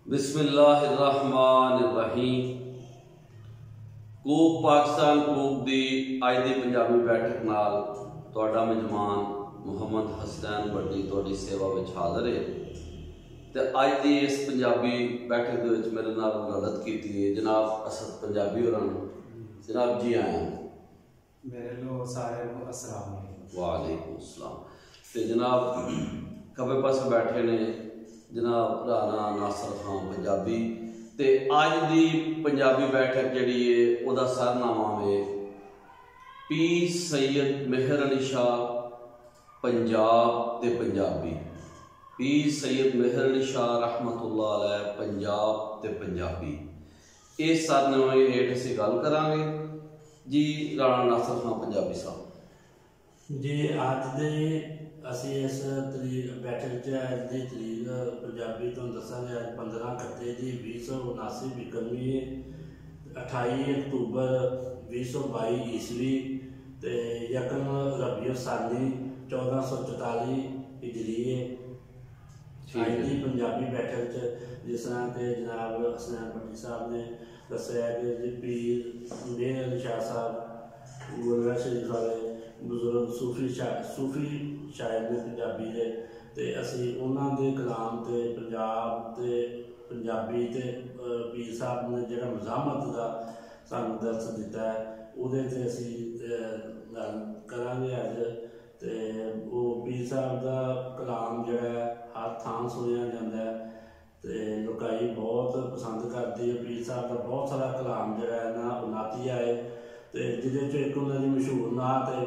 बिस्मिल्लाहिर्रहमानिर्रहीम। कूप पाकिस्तान कूप दी अज दी पंजाबी बैठक नाल तुहाडा मेजमान मुहम्मद हसनैन बड्डी तुहाडी सेवा विच हाज़र है। ते अज दी इस पंजाबी बैठक दे विच मेरे नाल मदद कीती है जनाब असद पंजाबी होरां ने। जनाब जी आए मेरे लो सारे अस्सलाम वालेकुम। वालेकुम अस्सलाम। ते जनाब खब्बे पासे बैठे ने जनाब राणा नासिर खान पंजाबी। ते अज दी पंजाबी बैठक जिहड़ी है उहदा सरनामा है पीर सैयद मेहर अली शाह पंजाब ते पंजाबी। पीर सैयद मेहर अली शाह रहमतुल्लाह अलैह पंजाब ते पंजाबी। इस सरनामे हेठ असीं गल करांगे जी। राणा नासिर खान पंजाबी साहब जी अज दे असी इस तरीक बैठक च अज की तरीक पंजाबी तो दसांगे। अज 15 खत्ते जी 2079 बिकरमी 28 अक्तूबर 2022 ईस्वी ते यकम रबीउल सानी 1444 हिजरी। अज की पंजाबी बैठक च जिस तरह के जनाब हसनैन बड्डी साहब ने दसिया कि पीर मेहर अली शाह साहब गुरद्वारा शरीफ वाले बुजुर्ग सूफी शायर ने पंजाबी दे ते असी उन्हां दे कलाम ते पंजाब ते पंजाबी ते पीर साहब ने जिहड़ा मज़ामत का सानू दर्स दिता है उहदे ते असी गल करांगे अज। ते वो पीर साहब का कलाम जिहड़ा हर थां सुनिया जाता है ते लोकाई बहुत पसंद करती है। पीर साहब का बहुत सारा कलाम जिहड़ा है ना नातिया है ते जिहदे चों एक उन्हां दी मशहूर नात है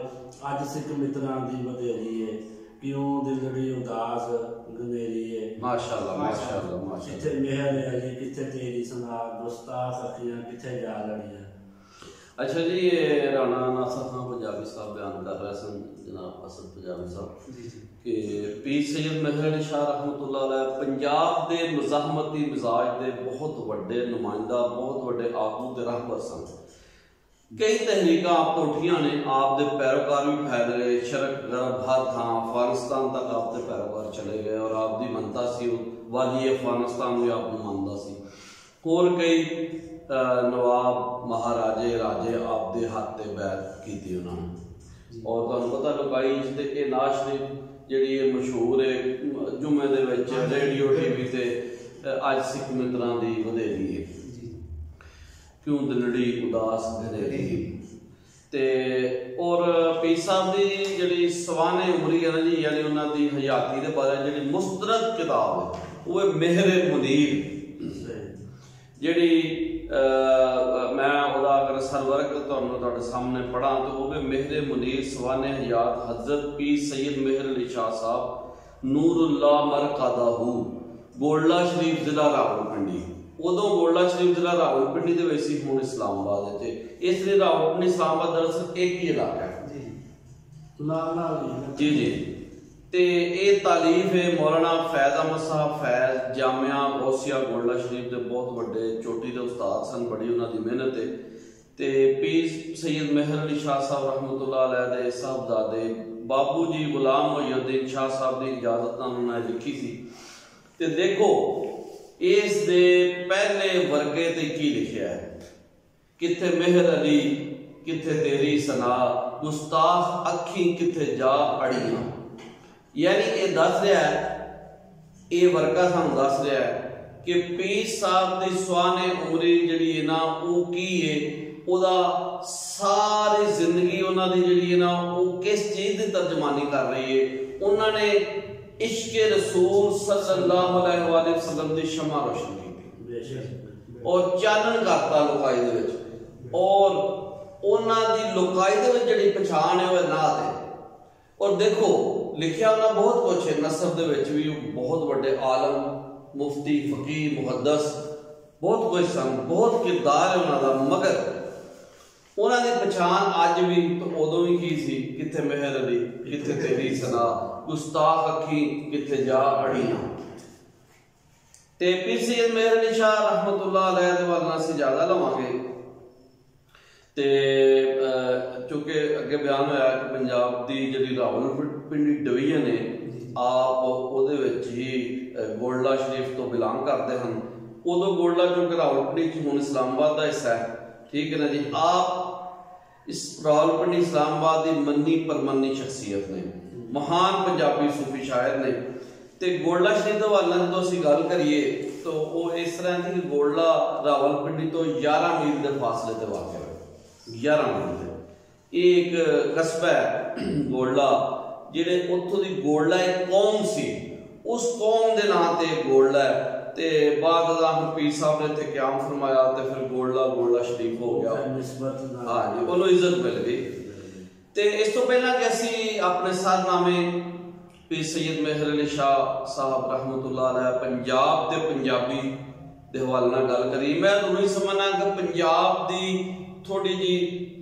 अज सिख मित्रां दी वधेरी है क्यों दिलड़ी उदास गनेरी है। माशाअल्लाह माशाअल्लाह माशाअल्लाह। किथे मेहर अली किथे तेरी सना गुस्ताख अखियां किथे जा लड़ियां। अच्छा जी, ये राणा नासिर खान पंजाबी साहब बयान कर रहे सन जनाब असद पंजाबी साहब कि पीर सैयद मेहर अली शाह रहमतुल्लाह अलैह पंजाब के मज़ाहमती मिजाज के बहुत बड़े नुमाइंदा बहुत बड़े आगू ते रहबर सन। कई तहरीक आप तो उठिया ने, आप दे पैरोकार भी फैल गए शरक गरब हर थां अफगानिस्तान तक आप दे पैरोकार चले गए और आप दी मनता सी वाली अफगानिस्तान भी आप मानता सी। होर कई नवाब महाराजे राजे आप दे हाथ ते बैत की उन्होंने। और तुहानू पता लोकाई ते नाज शरीफ जिहड़ी मशहूर है जुम्मे दे विच रेडियो टीवी ते अज सिख मित्रां दी वधेरी है क्यों दिलड़ी उदास गनेरी ते। और पीर साहब की जिहड़ी सवाने उमरी है ना जी, यानी उन्हां दी हयाती दे बारे जिहड़ी मुस्तरद किताब है वो मेहर मुनीर जिहड़ी मैं उहदा अगर सरवर्क तुहाडे सामने पढ़ा तो वो मेहर मुनीर सवाने हयात हजरत पीर सैयद मेहर अली शाह साहब नूरुल्लाह मरकादाहू गोल्ला शरीफ जिला रावलपिंडी। उदों गोल्ला शरीफ जिला रावलपिंडी दे विच सी, हुण इस्लामाबाद है। इसलिए रावलपिंडी इस्लामाबाद दरअसल एक ही इलाका है जी जी। ते ये तालीफ है मौलाना फैज अहमद साहब फैज जामिया गौसिया गोल्ला शरीफ के बहुत बड़े चोटी के उस्ताद सन, बड़ी उन्हों की मेहनत है। ते पीर सैयद मेहर अली शाह साहब रहमतुल्लाह अलैह दे साहबजादे बाबू जी गुलाम मोहयुद्दीन शाह साहब की इजाजत नाल उन्होंने लिखी सी। ते देखो इस दे पहले वर्गे ते की लिखिया है, किथे मेहर अली किथे तेरी सना गुस्ताख अखी किथे जा अड़ियां। यानी ये दस रहा है, ये वर्गा सानू दस रहा है कि पीर साहब की सुहाने उमरी जिहड़ी है ना वो की है, उहदा सारी जिंदगी उन्हां दी जिहड़ी है ना वो किस चीज़ की तर्जमानी कर रही है। उन्होंने इश्क रसूल सल्लल्लाहु अलैहि वसल्लम की शमा रोशन की और चानन करता लोकाई दे विच। और उन्हां दी लोकाई दे विच जिहड़ी पछाण है वो नात है। और देखो लिखिया उन्हें बहुत कुछ है, नसब दे विच भी बहुत बड़े आलम मुफ्ती फकीह मुहद्दस बहुत कुछ सन, बहुत किरदार है उन्हों का। मगर उन्हों की पछाण अज भी तो उदों भी की सी, किथे मेहर अली किथे तेरी सना गुस्ताख अखी किथे जा अड़ियां। ते पीर सैयद मेहर अली शाह रहमतुल्लाह अलैह दे वाल असीं ज़्यादा लवांगे ते चूंकि अगे बयान होया कि पंजाब की जिहड़ी रावलपिंडी डिवीजन है आप उहदे विच ही गोल्ला शरीफ तो बिलोंग करते हैं। उदों गोल्डा चौक रावलपिंडी च हुण इस्लामाबाद का हिस्सा है, ठीक है ना जी। आप इस रावलपिंडी इस्लामाबाद की मन्नी परमन्नी शख्सियत ने, महान पंजाबी सूफी शायर ने। तो गोल्डा शरीफ के हवाले जो असीं गल करिए तो वो इस तरह की कि गोल्डा रावलपिंडी तो 11 मील के फासले पर वाक़ है, 11 मील के। ये एक कस्बा है गोल्डा, जिहड़े उत्थों की गोल्डा एक कौम सी, उस कौम के नाम से गोल्डा है। ते बाद पीर साहब ने इत्थे क्याम फरमाया तो फिर गोल्डा शरीफ हो गया। हाँ जी, उन्होंने इज्जत मिल गई। तो इस तो पहला कि असीं अपने साधनामे पीर सैयद मेहर अली शाह साहब रहमतुल्लाह अलैह पंजाब ते पंजाबी दे हवाले नाल गल करी। मैं नहीं समझना कि पंजाब की थोड़ी जी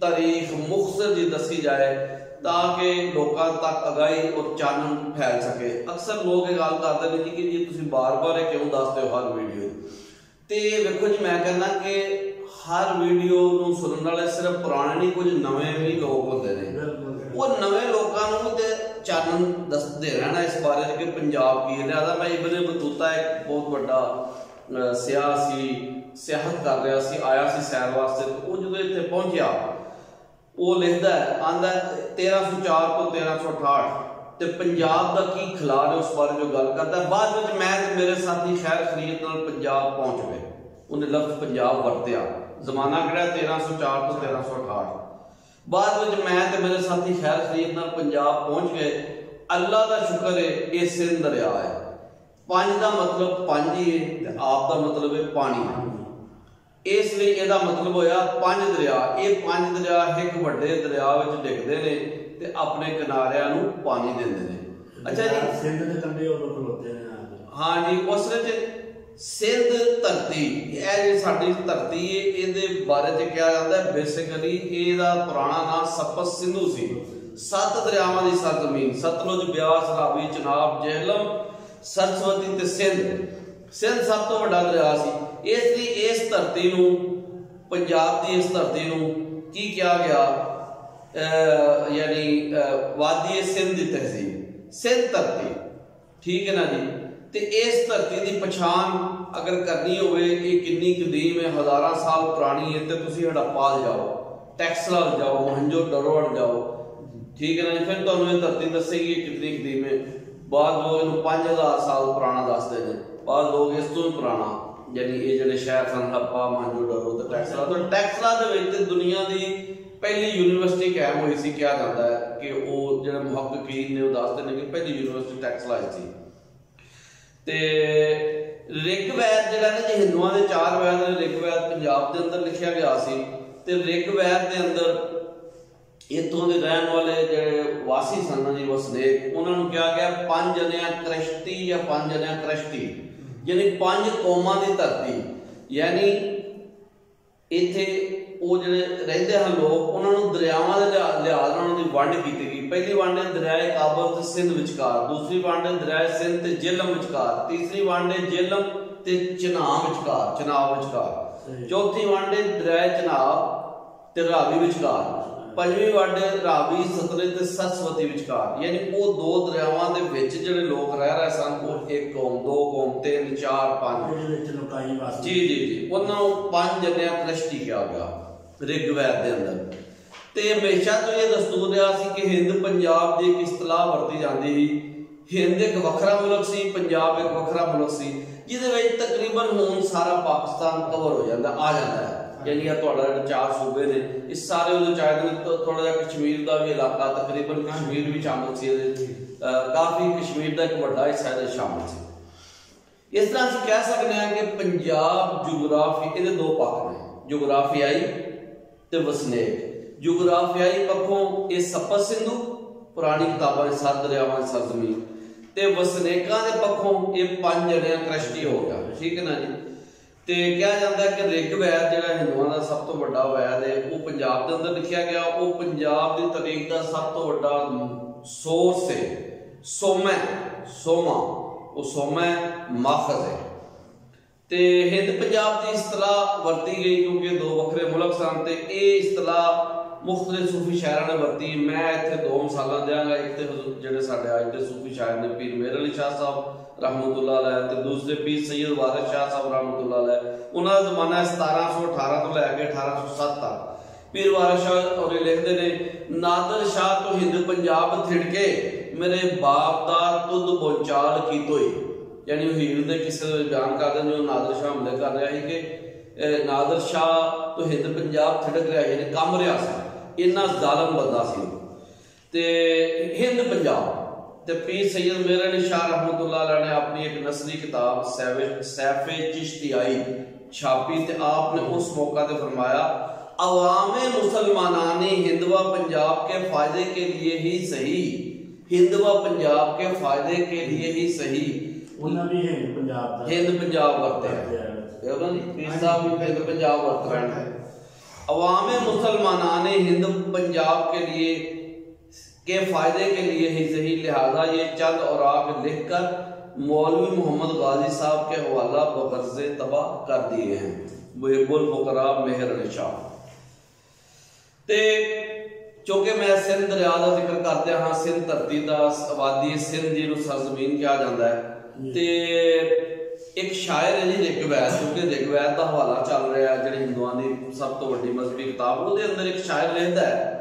तारीख मुख्तसर जी दसी जाए ताकि लोगों तक अगाई और चानन फैल सके। अक्सर लोग ये गल करते हैं जी कि जी तुसीं बार बार क्यों दसदे हो हर वीडियो। तो वेखो जी, मैं कहना कि हर वीडियो नूं सुनने वाले सिर्फ पुराने नहीं, कुछ नवे भी लोग होंदे ने। वो नवे लोगों को चानन दसते रहना इस बारे कि पंजाब की लिहाजा। मैं इब्ने बतूता एक बहुत बड़ा सियाहत कर रहा सी, आया सी सैर वास्ते। तो वो जो इत्थे पहुंचा वो लिखता है, आंदा 1304 तो 1368 तो पंजाब का की खिलार है उस बारे जो गल करता है। बाद में मैं ते मेरे साथी खैर खरीत नाल पंजाब पहुंच गए, उन्हें लफ्ज पंजाब वरत्या। जमाना किहड़ा 1304 तो 1368। बाद में मैं ते मेरे साथी खैर खरीद नाल पंजाब पहुंच गए। अल्लाह का शुक्र है ये सिंध दरिया है। पंज का मतलब पंज ही है, आप का मतलब है पानी। इसलिए इसका मतलब होया पंज दरिया। ये पंज दरिया एक वड्डे दरिया विच डिगदे ने ते अपने किनारियां नूं पानी दिंदे ने। अच्छा जी, सिंध दे कंढे उदों खलोते ने। हाँ जी, उस विच सिंध धरती, ये साडी धरती है, ये बारे च कहा जाता है बेसिकली इसका पुराना नाम सपत सिंधु सी। 7 दरियावां की सरजमीन, सतलुज, ब्यास, रावी, चनाब, जेहलम, सरस्वती ते सिंध। सिंध सब तो बड़ा दरिया सी। इसलिए इस धरती नूं, पंजाब की इस धरती नूं की कहा गया, यानी वादी सिंध की तहसील, सिंध धरती, ठीक है ना जी। तो इस धरती की पछाण अगर करनी हो कितनी कदीम है, हज़ारां साल पुरानी है, तो तुसीं हड़प्पा जाओ, टैक्सला जाओ, मोहनजो दड़ो जाओ, ठीक है ना जी। फिर तुहानूं धरती दसेगी कितनी कदीम है। बाद लोग इन्हूं 5000 साल पुराना दसदे ने, बाद लोग इस तो पुराना, यानी ये जिहड़े शहर सन हड़प्पा, मोहनजो दड़ो ते टैक्सला। तो टैक्सला दे विच दुनिया की पहली यूनिवर्सिटी कायम हुई सी। कहा जाता है कि वो जिहड़े मुहक्किकीन ने वो दसदे ने कि पहली यूनिवर्सिटी टैक्सला सी। ते ऋग्वेद जिहड़ा ना जी, हिंदुओं के 4 वैद ने, ऋग्वेद पंजाब के अंदर लिखा गया सी। ते ऋग्वेद के अंदर इत्थों के रहने वाले जिहड़े वासी सन जी, वसनीक, उन्होंने कहा गया 5 जनिया कृष्टी या 5 जनिया कृष्टी, यानी 5 कौमां की धरती। यानी इत्थे वो जिहड़े रहिंदे हन लोग, उन्होंने दरियावां दे लिहाज नाल उन्हां दी वंड कीती गई। पहली वंड है दरियाए काबल ते सिंध विचकार, दूसरी वंड है दरियाए सिंध ते जेहलम विचकार, तीसरी वंड है जेहलम ते चिनाब विचकार, चौथी वंड है दरियाए चिनाब ते रावी विचकार, पंजवीं वंड है रावी, सतलुज ते सरस्वती विचकार। यानी वो 2 दरियावां दे विच जिहड़े लोग रह रहे सन, वो 1 कौम, 2 कौम, 3, 4, 5 जी जी जी, उन्होंने 5 जनिया कृष्टी कहा गया ऋग्वेद के अंदर। तो हमेशा तो यह दस्तूर रहा सी कि हिंद पंजाब की एक इस्तलाह वरती जाती थी। हिंद एक वखरा मुल्क सी, पंजाब एक वखरा मुल्क सी, जिहदे तकरीबन हुण सारा पाकिस्तान कवर हो जाता आ जाता है। यानी तुहाडा 4 सूबे ने, इस सारे चाहे तो थोड़ा जिहा कश्मीर का भी इलाका, तकरीबन कश्मीर भी शामिल सी, काफ़ी कश्मीर का एक बड़ा हिस्सा शामिल सी। इस तरह असीं कह सकते हैं कि पंजाब जोग्राफी, ये 2 पक्ष ने, जोग्राफियाई ते वसनीक। जोग्राफियाई पक्षों ये सपत सिंधु, पुरानी किताबां 7 दरियावां की सरजमीन, ते वसनीकां दे पक्षों ये 5 जनिया कृष्टी हो गया, ठीक है ना जी। तो कहा जाता है कि ऋग्वेद जिहड़ा हिंदुओं का सब तो बड़ा वैद है, वो पंजाब के अंदर लिखा गया। वो पंजाब की तारीख का सब तो बड़ा सोर्स है, सोमा, वो सोमा माखज है। तो हिंद पंजाब की इस्तलाह वरती गई क्योंकि 2 वखरे मुल्क सन। तो ये इस्तलाह मुख्तलिफ सूफी शायरां ने वरती। मैं इत्थे 2 मिसालां देंगा। एक तो जिहड़े साडे अज दे सूफी शायर ने पीर मेहर अली शाह साहब, रहमतुल्लाह अलैह ते दूसरे पीर सैयद वारिस शाह साहब रहमतुल्लाह अलैह। उन्होंने जमाना 1718 तो लैके 1807 तक। पीर वारिस शाह और लिखते ने नादर शाह तो हिंद पंजाब थिड़के मेरे बाप दा तुद बोचाल की तोई। यानी हीर दे किसे बयान करते जो नादर शाह हमले कर रहा है कि नादर शाह तो हिंद पंजाब थिड़क रहा है, कम रहा सा, इन्ना जालम बंदा सी ते हिंद पंजाब। ते पीर सैयद मेहर अली शाह रहमतुल्लाह अलैह ने अपनी एक नसली किताब सैफे चिश्तियाई छापी ते आपने उस मौका ते फरमाया अवामे मुसलमानाने हिंद व पंजाब के फायदे के लिए ही सही, हिंद व पंजाब के फायदे के लिए ही सही। हिंद पंजाब वरते पीर साहब हिंद पंजाब वरत रहे हैं। अवामे मुसलमानाने हिंद पंजाब के लिए के फायदे के लिए ही सही, लिहाजा ये चंद औराक लिखकर मौलवी मोहम्मद गाजी साहब के हवाला बगर्ज़े तबाह कर दिए हैं। मुहिब्बुल फुकरा मेहर अली शाह। ते चूंकि मैं सिंध दरिया का जिक्र करते हाँ, सिंध धरती का आबादी सिंध जिन्होंने सरजमीन कहा जाता है। ते एक शायर है जी ऋग्वैद, क्योंकि ऋग्वैद का हवाला चल रहा है जी हिंदुओं की सब तो वड्डी मजहबी किताब, वो अंदर एक शायर लिखता है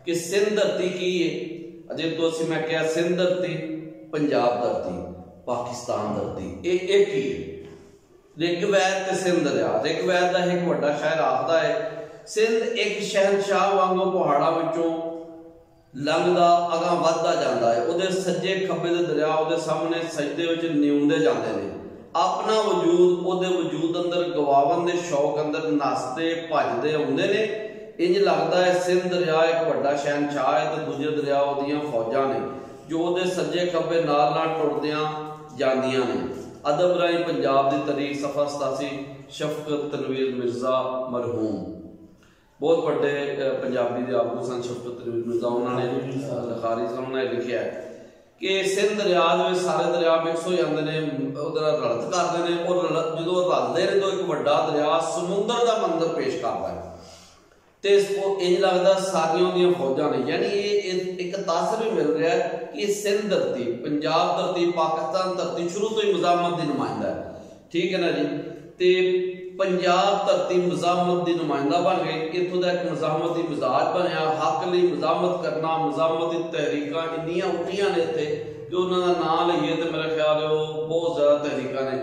कि सिंध धरती की है अजे तो असी मैं क्या सिंध धरती पंजाब धरती पाकिस्तान धरती एक ही है। ऋग्वैद ते सिंध दरिया। ऋग्वैद का एक बड़ा शायर आखदा है सिंध एक शहनशाह वांगू पहाड़ा विचों लंघदा अगां वधदा जांदा है, उहदे सज्जे खब्बे दे दरिया उहदे सामने सजदे विच निउंदे जांदे ने, अपना वजूद उहदे वजूद अंदर गवावन दे शौक अंदर नसदे भजदे आउंदे ने। इंज लगता है सिंध दरिया एक बड़ा शहनशाह है तो दूजे दरिया उहदियां फौजां ने जो उहदे सज्जे खब्बे नाल नाल टुरदियां जांदियां ने। अदब राही पंजाब दी तारीख सफ़ा 87 शफकत तनवीर मिर्जा मरहूम बहुत बड़े पंजाबी दे आगू सन शफकत तनवीर मिर्जा। उन्होंने लिखारी उन्होंने लिखा है कि सिंध दरिया दे सारे दरिया मिक्स हो जाते हैं, उधर रलत करते हैं और जो रलते हैं तो एक बड़ा दरिया समुंदर का मंजर पेश करता है तो इसको इंज लगता सारियों दी फौजां ने। यानी ये एक तासर भी मिल रहा है कि सिंध धरती पंजाब धरती पाकिस्तान धरती शुरू तो ही मज़ामत की नुमाइंदा है, ठीक है ना जी। तो पंजाब धरती मज़ामत की नुमाइंदा बन गई, इतों का एक मज़ामती मिजाज बनया, हक लई मज़ामत करना, मज़ामती तहरीकां इन्नियां उठियां ने इत्थे कि उन्होंने नाम लईए तो मेरा ख्याल है वो बहुत ज़्यादा तहरीकां ने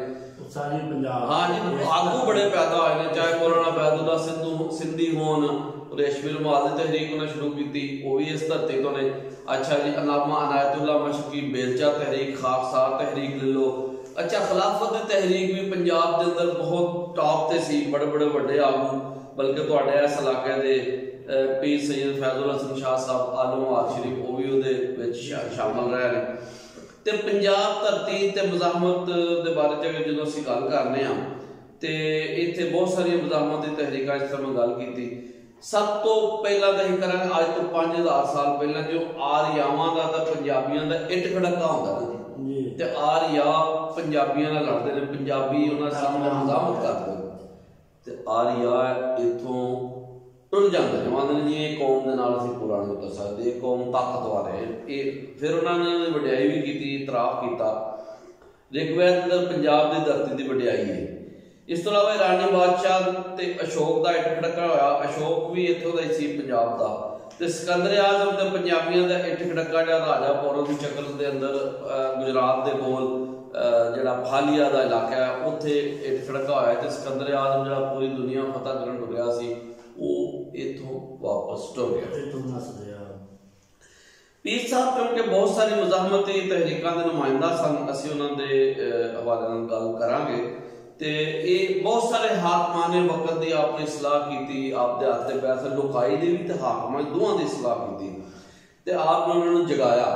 हाँ जी आगू बड़े पैदा होए ने, चाहे मौलाना बैदुल्ला सिंधी होन, रेशमी रुमाल की तहरीक उन्हें शुरू की वो भी इस धरती तो ने। अच्छा जी अलामा अनायतुल्ला मशकी बेलचा तहरीक खाकसार तहरीक ले लो। अच्छा खिलाफत तहरीक भी पंजाब के अंदर बहुत टॉप ते सी, बड़े बड़े वड्डे आगू, बल्कि तुहाडे इस इलाके दे पीर सैयद फैजुल हसन शाह साहब आलम शरीफ वो भी उहदे विच शामिल रहे ने। ते पंजाब धरती ते मज़ाहमत दे बारे च जो असीं गल करने आ ते इत्थे बहुत सारिया मज़ाहमत दी तहरीकां जिस तरह मैं गल कीती। सब तो पहला तो असीं करांगे अज तो 5000 साल पहला जो आर्यावां दा ते पंजाबियां दा इट खड़का हुंदा ना ते आर्या पंजाबियां नाल लड़दे ने, पंजाबी उन्हां सामने मज़ाहमत करदे ते आर्या इत्थों टुर जाते हैं, आते हैं जी ये कौम के नाल असीं पूरा नहीं कर सकते, ये कौम ताकतवर है। फिर उन्होंने वड्याई भी की, इतराफ किया। ऋग्वैद अंदर पंजाब की धरती की वड्याई है। इस तो अलावा ईरानी बादशाह ते अशोक का इट खड़का होया, अशोक भी इत्थों का ही सी पंजाब का। ते सिकंदर आज़म ते पंजाबियों का इट खड़का जो राजा पौरव की शक्ल के अंदर गुजरात के कोल जिहड़ा फालिया का इलाका है उत्थे इट खड़का होया ते सिकंदर आज़म जिहड़ा पूरी दुनिया फतह करन टुरिया सी वो इथों वापस टुर गया। पीर साहब क्योंकि बहुत सारी मज़ाहमती तहरीकां दे नुमाइंदा सन, असीं उन्हां दे हवाले नाल गल करांगे। ते ये बहुत सारे हाकमां ने वक्त दी आपने इस्लाह की, आप दे हाथ पैसे लुकाई दी भी ते हाकमां दोवां दी इस्लाह की ते आपने उन्होंने जगाया।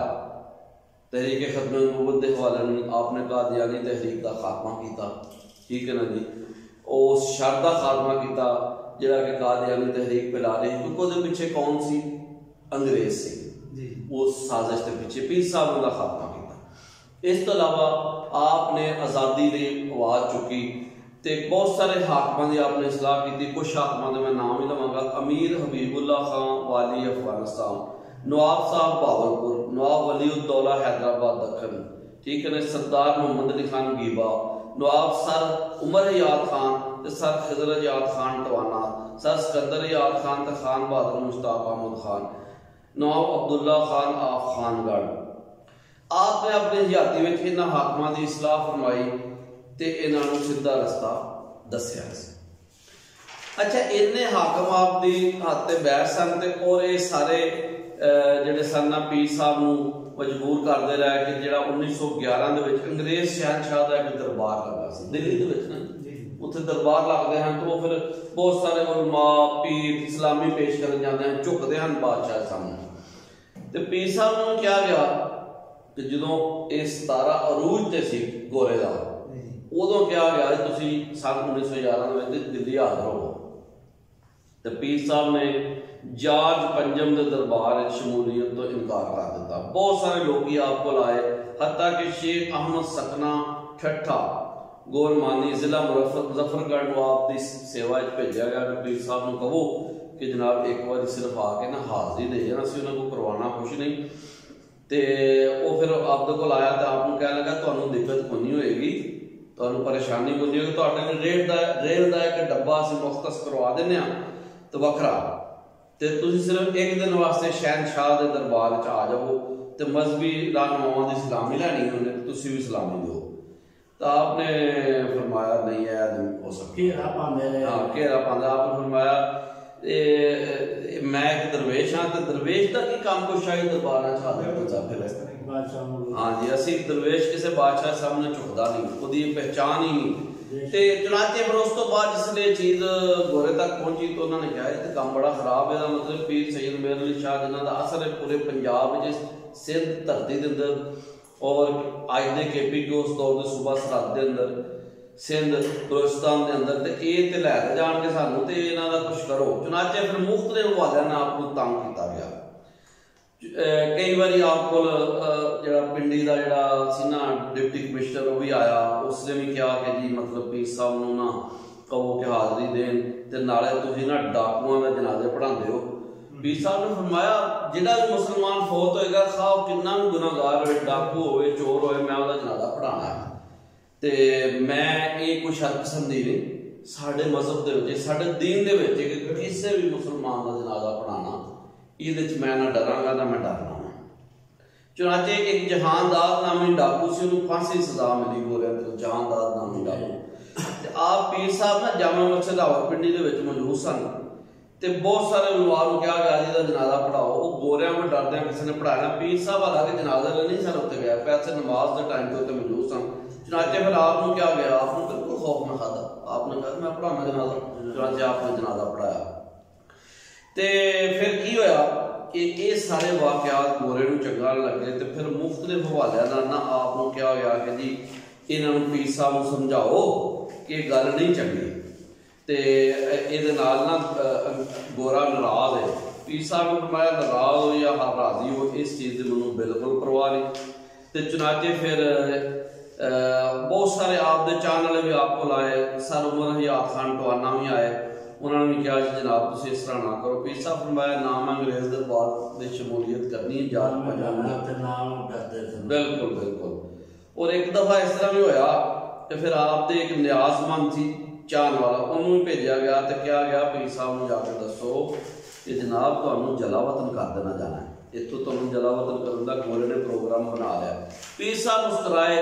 तहरीक खत्म नबूवत दे हवाले नाल आपने कादियानी तहरीक दा खात्मा कीता, ठीक है ना जी। उस शर दा खात्मा कीता जिहड़ा कि कादियानी तहरीक फैला रही, क्योंकि उसदे पिछे कौन सी अंग्रेज सी उस साजिश के पीछे। पीर साहब उनका खात्मा किया। इस तो अलावा आपने आज़ादी की आवाज़ चुकी तो बहुत सारे हाकमां की आपने सलाह की। कुछ हाकमां के मैं नाम ही लवांगा, अमीर हबीबुल्ला खान वाली अफगानिस्तान, नवाब साहब बावलपुर, नवाब वलीउद्दौला हैदराबाद दक्खन, ठीक है ना, सरदार मोहम्मद अली खान गीबा, नवाब सर उमर याद खान ते सर खजर याद खान टवाना, सर सिकंदर याद खान ते खान बहादुर मुश्ताक अहमद खान, नवाब अब्दुल्ला खान आफ खानगढ़। आपने अपने हयाती में इन्हां हाकमां दी इसलाह फरमाई ते इन्हां नूं सीधा रस्ता दस्सिया। अच्छा, इन्ने हाकम आप दी हत्थ ते बैठ सन ते और ये सारे ਜਿਹੜੇ ਸਨ ਨਾ ਪੀਰ ਸਾਹਿਬ ਨੂੰ ਮਜਬੂਰ ਕਰਦੇ ਰਹੇ ਕਿ ਜਿਹੜਾ 1911 ਦੇ ਵਿੱਚ ਅੰਗਰੇਜ਼ ਸ਼ਹਿਨशाह ਦਾ ਇੱਕ ਦਰਬਾਰ ਲੱਗਾ ਸੀ ਦਿੱਲੀ ਦੇ ਵਿੱਚ ਨਾ, ਉੱਥੇ ਦਰਬਾਰ ਲੱਗਦੇ ਹਨ ਤੇ ਉਹ ਫਿਰ ਬਹੁਤ ਸਾਰੇ ਉਲਮਾ ਪੀਰ ਇਸਲਾਮੀ ਪੇਸ਼ ਕਰਨ ਜਾਂਦੇ ਹਨ, ਝੁਕਦੇ ਹਨ ਬਾਦਸ਼ਾਹ ਸਾਹਮਣੇ। ਤੇ ਪੀਰ ਸਾਹਿਬ ਨੂੰ ਕਿਹਾ ਗਿਆ ਕਿ ਜਦੋਂ ਇਹ 17 ਅਰੂਜ ਤੇ ਸੀ ਗੋਰੇ ਦਾ, ਉਦੋਂ ਕਿਹਾ ਗਿਆ ਤੁਸੀਂ ਸਾਲ 1911 ਦੇ ਵਿੱਚ ਦਿੱਲੀ ਹਾਜ਼ਰ ਹੋ। ਤੇ ਪੀਰ ਸਾਹਿਬ ਨੇ जार्ज पंजम के दरबार शमूलियत तो इनकार कर दिता। बहुत सारे लोग आप को आए, हत्ता कि शेख अहमद सकना ठट्ठा गोरमानी जिला मुजफ्फरगढ़ को आप की सेवा भेजा गया कि पीर साहब को कहो कि जनाब एक बार सिर्फ आके ना हाजरी दे जाना, असं उन्होंने को करवाना कुछ नहीं। तो वो फिर आपके को आया तो आपको कह लगा तुहानू दिक्कत कोई नहीं होएगी, तुहानू परेशानी कोई नहीं होगी, तुहाडे रेल का एक डब्बा असीं मुख्तस करवा देने तो वखरा, तो तुसीं सिर्फ एक दिन वास्ते शहनशाह के दरबार आ जाओ तो मजहबी रहनुमावां की सलामी लैनी उन्हें, तुसीं भी सलामी दो। तो आपने फरमाया नहीं है हो सकता, हाँ घेरा पांदा। आपने फरमाया मैं एक दरवेश हाँ, तो दरवेश का की काम को शाही दरबार हाँ जी, असी दरवेश किसी बादशाह सामने झुकदा नहीं, उसकी पहचान ही नहीं। ते चुनाचे फिर उस तो बाद जिसने चीज गोरे तक पहुंची तो उन्होंने कहा ये काम बड़ा खराब है, मतलब पीर सैयद मेहर अली शाह जिन्हों का असर है पूरे पंजाब सिंध धरती के अंदर और अज के केपी के उस दौर के सूबा सरहद के अंदर सिंध बलोचिस्तान के अंदर, तो ये तो लैके जान के सानू तो इन्हों का कुछ करो। चुनाचे फिर मुख्तलिफ हवालियां नाल आपको तंग किया गया। कई बार आपको जो पिंडी का जोड़ा सी ना डिप्टी कमिश्नर वो भी आया, उसने भी कहा कि जी मतलब पीर साहब नूं ना कहो कि हाजरी देन ते नाले तुसीं ना डाकुआं दे जनाजे पढ़ाते हो। पीर साहब ने फरमाया जिहड़ा भी मुसलमान फौत होएगा खाओ कितना भी गुनाहगार होए, डाकू होए, चोर होए, मैं उसदा जनाजा पढ़ाना है। ते मैं ये कोई शर्तपसंदी नहीं, साडे मजहब दे विच साडे दीन दे विच किसी भी मुसलमान का जनाजा पढ़ाना ये मैं ना डरांगा ना मैं डरना। चुनाचे एक जहानदार नामी डाकू से फांसी सजा मिली गोरे तो जहानदार नामी डाकू। आप पीर साहब ना जामा मस्जिद रावलपिंडी दे विच मौजूद सन ते बहुत सारे उलमा नूं कहा गया जिहदा जनाजा पढ़ाओ, वो गोरियां में डरदे किसी ने पढ़ाया। पीर साहब हालांकि जनाजा नहीं सन उत्ते गया, पैसे नमाज के टाइम के उत्ते मौजूद सन। चुनाचे फिर आपको क्या गया, आपको बिल्कुल खौफ ना खाता, आपने कहा मैं पढ़ाना जनाजा। चुनाचे आपने जनाजा पढ़ाया ते फिर की होया कि ये सारे वाकयात गोरे नूं चंगा लगे तो फिर मुख्तलिफ हवालियां नाल ना आपनूं कहा गया कि जी इन्हां नूं पीर साहब नूं समझाओ कि गल नहीं चंगी। ते इहदे नाल ना गोरा नाराज है। पीर साहब ने फरमाया नाराज हो या राजी हो इस चीज़ की मैनूं बिल्कुल परवाह नहीं। तो चुनाचे फिर बहुत सारे आप दे चाहने वाले भी आपको आए, सर उमर हयात खान टवाना भी आए, उन्होंने भी कहा जनाब तुम इस तरह ना करो। पीर साहब फरमाया नाम अंग्रेज दरबार में शमूलियत करनी है जात बिल्कुल बिल्कुल। और एक दफा इस तरह भी होया कि फिर आप दे एक न्याजमंद सी चाहन वाला उन्होंने भी भेजा गया तो क्या गया पीर साहब ने जाके दसो कि जनाब तुहानू जलावतन कर देना जाना है, इतों तुहानू जलावतन करने का गोरे ने प्रोग्राम बना लिया। पीर साहब मुस्कुराए,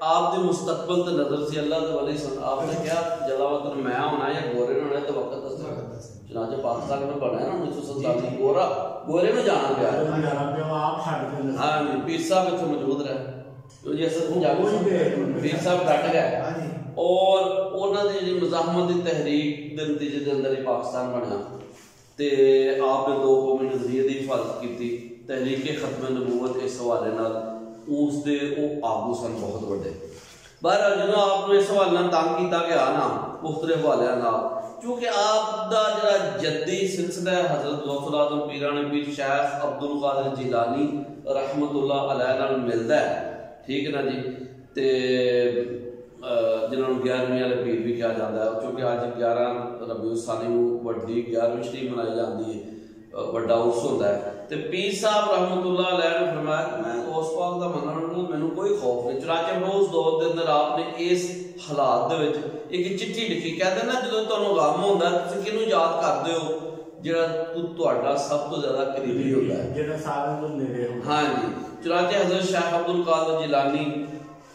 आपके मुस्तकबल ते नजर से अल्लाह दे वली सन। आपने क्या जलावतन मैं होना या गोरे ने होना तो वक्त दसो। चुनाचे पाकिस्तान में बना है ना 1947 गोरा गोरे में जाना गया हाँ जी। पीर साहब इतने मौजूद रहे जैसे पीर साहब डट गए और उन्होंने जी मुजाहमत की तहरीक के नतीजे के अंदर ही पाकिस्तान बनया। तो आपने 2 कौमी नजरिए की हिफाजत की, तहरीक खत्म नबूवत इस हवाले नाल उसके आगू सन बहुत बड़े। बहरहाल जो आपको इस हवाले तंग किया गया ना मुख्तलिफ हवालियां, क्योंकि आपका जरा जद्दी सिलसिला हजरत गौसुल आज़म पीराने पीर शेख अब्दुल कादिर जिलानी रहमतुल्लाह अलैह नाल मिलता है, ठीक है ना जी। तो जिन्होंने 11वीं वाले पीर भी कहा जाता है, क्योंकि अज 11 रबीउल सानी वड्डी 11वीं शरीफ मनाई जाती है। ਵੱਡਾ ਉਰਸ ਹੁੰਦਾ ਹੈ। ਤੇ ਪੀਰ ਸਾਹਿਬ ਰਹਿਮਤੁल्लाह अलैह ने फरमाया कि मैं गौस पाक ਦਾ ਮੰਨਣ ਨੂੰ ਮੈਨੂੰ ਕੋਈ ਖੌਫ ਨਹੀਂ। ਚੁਨਾਚੇ ਉਸ ਦੌਰ ਦੇ ਅੰਦਰ ਆਪ ਨੇ ਇਸ ਹਾਲਾਤ ਦੇ ਵਿੱਚ ਇੱਕ ਚਿੱਠੀ ਲਿਖੀ। ਕਹਿੰਦੇ ਨਾ ਜਦੋਂ ਤੁਹਾਨੂੰ ਗਮ ਹੁੰਦਾ ਤੁਸੀਂ ਕਿਹਨੂੰ ਯਾਦ ਕਰਦੇ ਹੋ? ਜਿਹੜਾ ਤੁਹਾਡਾ ਸਭ ਤੋਂ ਜ਼ਿਆਦਾ ਕਰੀਬੀ ਹੁੰਦਾ ਹੈ, ਜਿਹੜਾ ਸਾਰਿਆਂ ਤੋਂ ਨੇੜੇ ਹੁੰਦਾ। ਹਾਂਜੀ। ਚੁਨਾਚੇ ਹਜ਼ਰਤ ਸ਼ੇਖ ਅਬਦੁਲ ਕਾਦਰ ਜਿਲਾਨੀ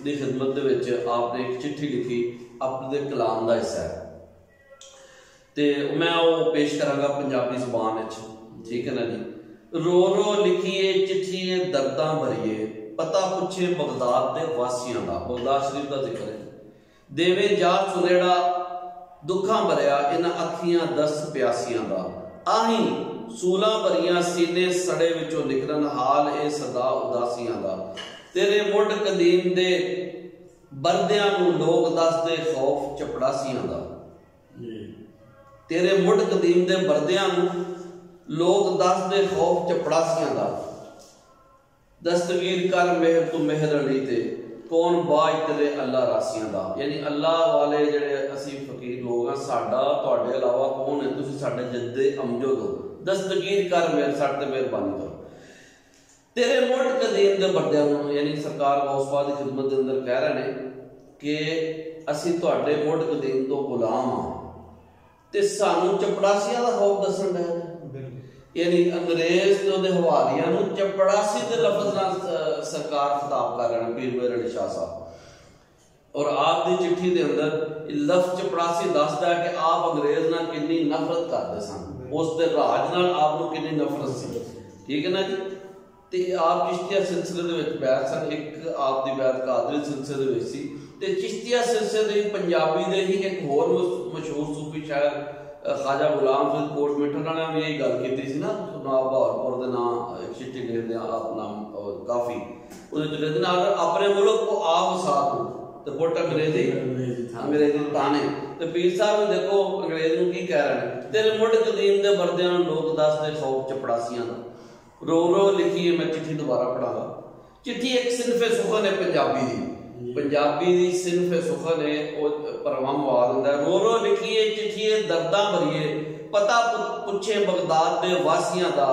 ਦੀ ਖਿਦਮਤ ਦੇ ਵਿੱਚ ਆਪ ਨੇ ਇੱਕ ਚਿੱਠੀ ਲਿਖੀ, ਆਪਣੇ ਦੇ ਕਲਾਮ ਦਾ ਹਿੱਸਾ ਹੈ ਤੇ ਮੈਂ ਉਹ ਪੇਸ਼ ਕਰਾਂਗਾ ਪੰਜਾਬੀ ਜ਼ੁਬਾਨ ਵਿੱਚ। ਠੀਕ ਹੈ ਨਾ ਜੀ। रो रो लिखिए चिट्ठिए दर्दां भरिए पता पुछे बगदाद दे वासियां दा। बगदाद शरीफ का जिक्र है। देवे जा सुनेड़ा दुखां भरिया इन्हां अखियां दस प्यासियां दा। आही सूलां भरियां सीने सड़े विचों निकलन हाल ए सदा उदासियां दा। तेरे मुंड कदीम दे बरदियां नूं लोग दसदे खौफ चपड़ासियां दा। तेरे मुंड कदीम दे बरदियां नूं लोग दसदे खौफ चपड़ासियां दा। दस्तगीर कर मेहर तू मेहर अली ते कौन बाज तेरे अल्लाह रासियां दा। यानी अल्लाह वाले जेड़े असी फकीर लोग हैं, साडा तुहाडे अलावा कौन है? तुसी साडे जद्दे अमजद हो। दस्तगीर कर मेहर साडे ते मेहरबानी करो। तेरे मुंड कदीम दे बरदियां नूं, यानी सरकार गौस पाक दी खिदमत दे अंदर कह रहे ने कि असी तुहाडे मुंड कदीम तो गुलाम हां ते सानू चपड़ासियां दा खौफ दसन दे। यानी अंग्रेज ते उहदे हवालियां नूं चपड़ासी दे लफ्ज़ नाल सरकार खिताब कर रहे हैं पीर मेहर अली शाह साहब। और आप दी चिट्ठी दे अंदर लफ्ज़ चपड़ासी दसदा है कि आप अंग्रेज नाल कितनी नफरत करदे सन, उस दे राज नाल आप नूं कितनी नफरत सी। ठीक है ना जी। ते आप चिश्तिया सिलसिले दे विच बैठ सन। एक आप दी बैठ कादरी सिलसिले दे विच सी ते चिश्तिया सिलसिले दे पंजाबी दे ही एक होर मशहूर सूफी शायर ख्वाजा गुलाम फरीद कोट मिठन ने भी यही गल की सी ना। बहावरपुर के नाम एक चिट्ठी लिखते अपना काफी लिखते अपने मुल्क को आप साथ तो पुट अंग्रेजी ताने। तो पीर साहब ने देखो अंग्रेज नूं की कह रहे हैं। तेरे मुंड कदीम दे बरदियां लोग दसदे खौफ चपड़ासियां दा। रो रो लिखिए, मैं चिट्ठी दोबारा पढ़ागा। चिट्ठी एक सिनफे सुखन है पंजाबी दी। पंजाबी दी सिनफ सुखन है परवा मवाद हुंदा है। रो रो लिखिए चिट्ठिए दर्दां भरिए पता पुछे बगदाद दे वासियां दा।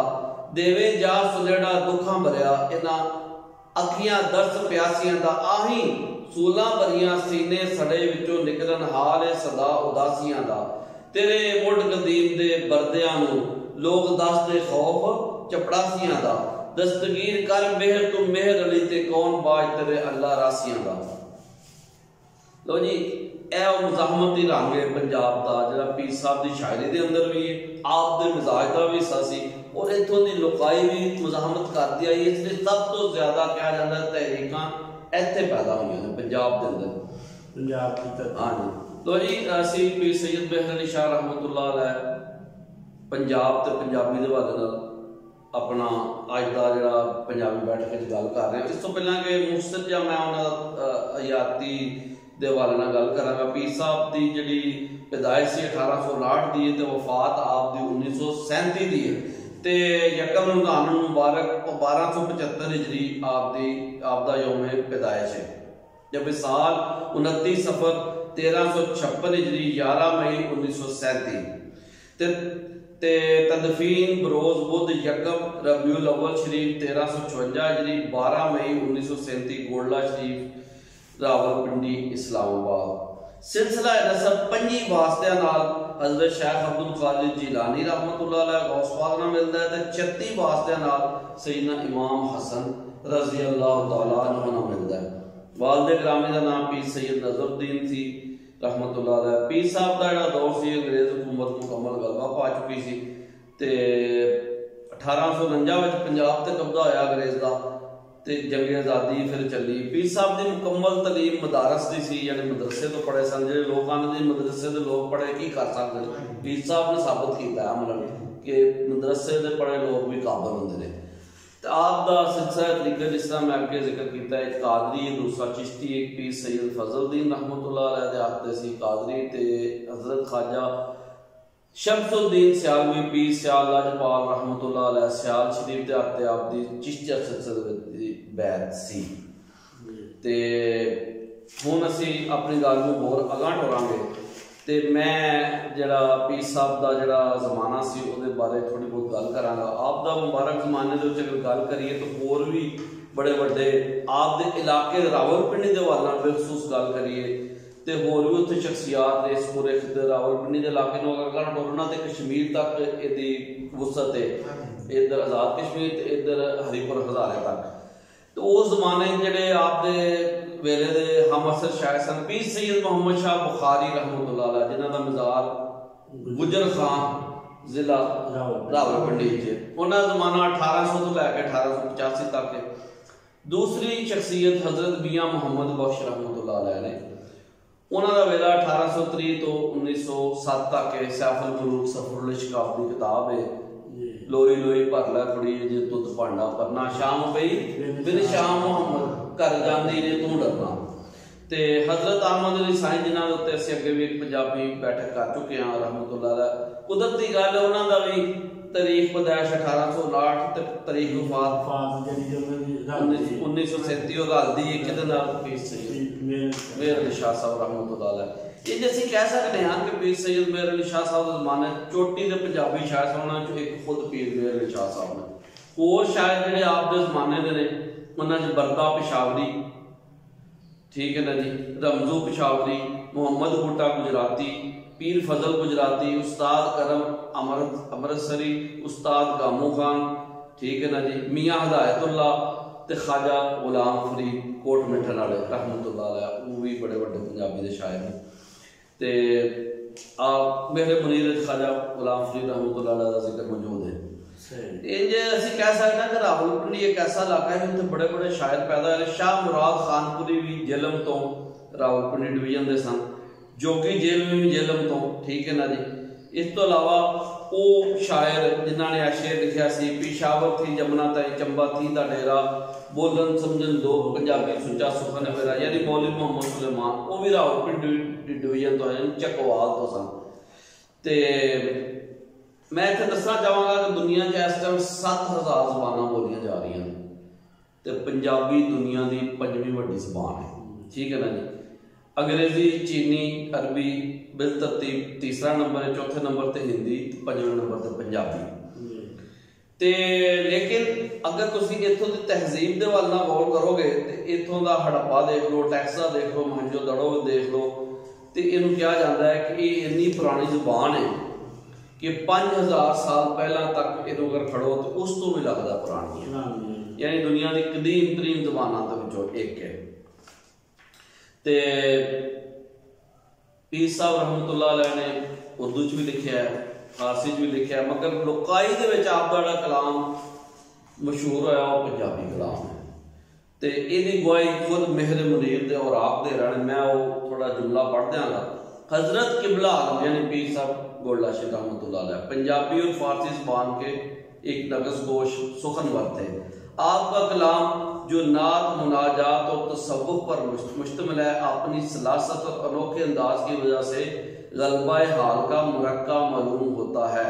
देवे जा सुनेड़ा दुखां भरिया इन्हां अखियां दर्द प्यासियां दा। आही सूलां भरियां सीने सड़े विचों निकलन हाल है सदा उदासियां दा। तेरे मुंड कदीम दे बरदियां नूं लोग दसदे खौफ चपड़ासियां दा। दस्तगीर कर मेहर तू मेहर अली ते कौन बाज तेरे अल्लाह रासियां दा। लो जी, ਇਹ ਮੁਜ਼ਾਹਮਤੀ ਰੰਗ ਹੈ ਪੰਜਾਬ ਦਾ ਜਿਹੜਾ ਪੀਰ ਸਾਹਿਬ ਦੀ ਸ਼ਾਇਰੀ ਦੇ ਅੰਦਰ ਵੀ ਆਪ ਦੇ ਮਿਜ਼ਾਜ ਦਾ ਵੀ ਹਿੱਸਾ ਸੀ ਔਰ ਇੱਥੋਂ ਦੀ ਲੋਕਾਈ ਵੀ ਮੁਜ਼ਾਹਮਤ ਕਰਦੀ ਆਈ। ਇਸ ਲਈ ਸਭ ਤੋਂ ਜ਼ਿਆਦਾ ਕਿਹਾ ਜਾਂਦਾ ਤਹਿਰੀਕਾਂ ਇੱਥੇ ਪੈਦਾ ਹੋਈਆਂ ਨੇ ਪੰਜਾਬ ਦੇ ਅੰਦਰ, ਪੰਜਾਬ ਦੀ ਧਰਤੀ। ਹਾਂਜੀ। ਲੋ ਜੀ, ਅਸੀਂ ਪੀਰ ਸੈयद मेहर अली शाह रहमतुल्लाह अलैह ਪੰਜਾਬ ਤੇ ਪੰਜਾਬੀ ਦੇ ਹਵਾਲੇ ਨਾਲ अपना अज का जोड़ा पंजाबी बैठक गल कर रहे हैं। इस तो पहला कि मुख्तसर या मैं उन्होंने हयाती के हवाले नाल गल करांगा। पीर साहब की जी पैदाइश सी 1859 की तो वफात आप दी 1937 की है। तो यकम रमज़ान मुबारक 1275 हिजरी आप दा यौम पैदाइश है। जब साल 29 सफर 1356 हिजरी 11 मई 1937 ते तदफीन बरोज बुध यकम रबीउल अव्वल शरीफ 1356 हिजरी 12 मई 1937 गोल्डा शरीफ रावलपिंडी इस्लामाबाद। सिलसिला नसब 5 वास्तियां नाल हजरत शेख अब्दुल कादिर जिलानी रहमतुल्लाह अलैह गौस पाक नाल मिलदा है ते 36 वास्तियां नाल सैयदना इमाम हसन रज़ी अल्लाह तआला अन्हु नाल मिलदा है। वालिद ग्रामी दा नाम पीर सैयद नजरुद्दीन सी रहमतुल्लाह अलैह। पीर साहब का जो दौर से अंग्रेज हुकूमत मुकम्मल गलबा पा चुकी सी ते 1849 पंजाब ते कब्जा होया अंग्रेज का ते जंग आज़ादी फिर चली। पीर साहब की मुकम्मल तलीम मदारस की सी, यानी मदरसे तो पढ़े सन। जो लोग आते मदरसे के लोग पढ़े की कर सकते, पीर साहब ने साबित किया मतलब कि मदरसे के पढ़े लोग भी काबिल होंगे ने। तो आप दा सिलसिला तरीका जिस तरह मैं अगे जिक्र किया, एक कादरी, दूसरा चिश्ती, एक पीर सैयद फजलुद्दीन रहमतुल्लाह अलैह दे आखदे सी कादरी ते हजरत ख्वाजा शमसुद्दीन सियालवी पीर सियाल लाजपाल रहमतुल्लाह अलैह सियाल शरीफ दे आखदे आप दी चिश्तिया सिलसिले दी बैत सी। ते हुण असीं अपनी गल नूं होर अगां टोरांगे ਤੇ ਮੈਂ ਜਿਹੜਾ ਪੀਰ ਸਾਹਿਬ ਦਾ ਜਿਹੜਾ ਜ਼ਮਾਨਾ ਸੀ ਉਹਦੇ ਬਾਰੇ ਥੋੜੀ ਬਹੁਤ ਗੱਲ ਕਰਾਂਗਾ। ਆਪ ਦਾ ਮੁਬਾਰਕ ਜ਼ਮਾਨੇ ਦੇ ਵਿੱਚ ਅਗਰ ਗੱਲ ਕਰੀਏ ਤਾਂ ਹੋਰ ਵੀ ਬੜੇ ਵੱਡੇ ਆਪ ਦੇ ਇਲਾਕੇ ਰਾਵਲਪਿੰਡੀ ਦੇ ਹਵਾਲੇ ਨਾਲ ਬਿਲਖਸੂਸ ਗੱਲ ਕਰੀਏ ਤੇ ਹੋਰ ਵੀ ਉੱਥੇ ਸ਼ਖਸੀਅਤ ਇਸ ਪੂਰੇ ਖਿੱਤੇ ਰਾਵਲਪਿੰਡੀ ਦੇ ਇਲਾਕੇ ਨੂੰ ਅਗਰ ਟੋਲਣਾ ਤੇ ਕਸ਼ਮੀਰ ਤੱਕ ਇਹਦੀ ਵਸਤ ਹੈ, ਇੱਧਰ ਆਜ਼ਾਦ ਕਸ਼ਮੀਰ ਤੇ ਇੱਧਰ ਹਰੀਪੁਰ ਹਜ਼ਾਰੇ ਤੱਕ। ਤੇ ਉਸ ਜ਼ਮਾਨੇ ਜਿਹੜੇ ਆਪ ਦੇ ਵੇਲੇ ਦੇ ਹਮ ਅਸਰ ਸ਼ਾਇਰ ਸਨ ਪੀਰ ਸੈयद ਮੁਹੰਮਦ ਸ਼ਾਹ ਬੁਖਾਰੀ ਰਹਿਮਤੁल्लाह अलैह, जिन्हां दा मज़ार गुजर खान जिला रावलपिंडी च। उन्हां दा ज़माना 1800 तो लैके 1885 तक है। दूसरी शख्सियत हज़रत मियाँ मुहम्मद बख्श रहमतुल्लाह अलैह ने, उन्हां दा वेला 1830 तो 1907 तक है। सैफुल मुलूक सफरुल इश्काफ दी किताब है। लोरी लोई भर लै कुड़ी जे तुद भांडा परना, शाम पई बिन शाम मुहम्मद घर जांदी ने तू डरना। ते हजरत अहमद अली साईं जिन्हां दे उत्ते असीं अगे भी एक पंजाबी बैठक कर चुके हां रहमतुल्लाह अलैह। कुदरती गल उन्हां दा भी तारीख पैदाइश 1859 ते तारीख वफात 1937 और रलदी एक दे नाल पीर सैयद मेहर अली शाह साहब रहमतुल्लाह अलैह। ਇਹ ਜੇ ਅਸੀਂ ਕਹਿ ਸਕਦੇ ਹਾਂ ਕਿ ਪੀਰ ਸੈयद ਮੇਹਰ ਅਲੀ ਸ਼ਾਹ ਸਾਹਿਬ ਦੇ ਜ਼ਮਾਨੇ ਚੋਟੀ ਦੇ ਪੰਜਾਬੀ ਸ਼ਾਇਰ ਉਹਨਾਂ ਚੋਂ ਇੱਕ ਖੁਦ ਪੀਰ ਮੇਹਰ ਅਲੀ ਸ਼ਾਹ ਸਾਹਿਬ ਨੇ। ਹੋਰ ਸ਼ਾਇਰ ਜਿਹੜੇ ਆਪ ਦੇ ਜ਼ਮਾਨੇ ਦੇ ਨੇ ਉਹਨਾਂ 'ਚ ਬਰਦਾ ਪਿਸ਼ਾਵਰੀ, ठीक है ना जी, रमजू पिशावरी, मोहम्मद बूटा गुजराती, पीर फजल गुजराती, उस्ताद करम अमृतसरी, उस्ताद गामू खान, ठीक है ना जी, मियाँ हदायतुल्ला ते ख्वाजा गुलाम फरीद कोट मिठन वाले रहमतुल्लाह अलैह, वो भी बड़े बड़े पंजाबी के शायर हैं। ते आप मेरे मुनीर ख्वाजा गुलाम फरीद रहमतुल्लाह अलैह का जिक्र मौजूद है। इंजे असीं कह सकते हैं कि रावलपिंडी एक ऐसा इलाका है जिथे बड़े बड़े शायर पैदा हुए। शाह मुराद खानपुरी भी जेलम तो रावलपिंडी डिवीजन के सन, जोगी जेल में भी जेलम तो, ठीक है ना जी। इस तो अलावा वो शायर जिन्हों ने शेर लिखा सी, पिशावर थी जमुना तई चंबा थी दा डेरा, बोलन समझन दो पंजाबी सुचा सुखन मेरा, यानी मौलवी मोहम्मद सुलेमान, वो भी रावलपिंडी डिवीजन तो है, चकवाल तो सन। ते मैं इतने दसना चाहवागा कि दुनिया च इस टाइम 7000 जबाना बोलियां जा रही हैं तो पंजाबी दुनिया की 5वीं वड्डी जबान है, ठीक है ना जी। अंग्रेजी, चीनी, अरबी बिलतरतीब तीसरा नंबर है, चौथे नंबर पर हिंदी, 5वें नंबर पर पंजाबी। तो लेकिन अगर तुम इतों की तहजीब के वाल गौर करोगे तो इतों का हड़प्पा देख लो, टैक्सा देख लो, मोहनजोदड़ो देख लो, तो इनू कहा जाता है कि ये इन्नी पुरानी जुबान है कि 5000 साल पहला तक इनू अगर खड़ो तो उस तो भी लगता पुरानी है, यानी दुनिया की कदीम तरीन जबाना एक है। ते पीर साहब रहमतुल्लाह अलैह ने उर्दू च भी लिखा है, फारसी च भी लिखा है, मगर लोकाई दे विच आप दा कलाम मशहूर होया वो पंजाबी कलाम है। तो इहदी गवाही खुद मेहर मुनीर दे और आप दे रहने, मैं वो थोड़ा जुमला पढ़ देंगा। हजरत किबला आलम यानी पीर साहब गोल्डा शेख रहमतुल्लाह अलैह पंजाबी और फारसी ज़बान के एक नगस गोश सुखन वर्त है। आपका कलाम जो नात, मुनाजात और तसव्वुफ पर मुश्तमिल है, अपनी सलासत और अनोखे अंदाज की वजह से गलबा हाल का मुरक्का मालूम होता है।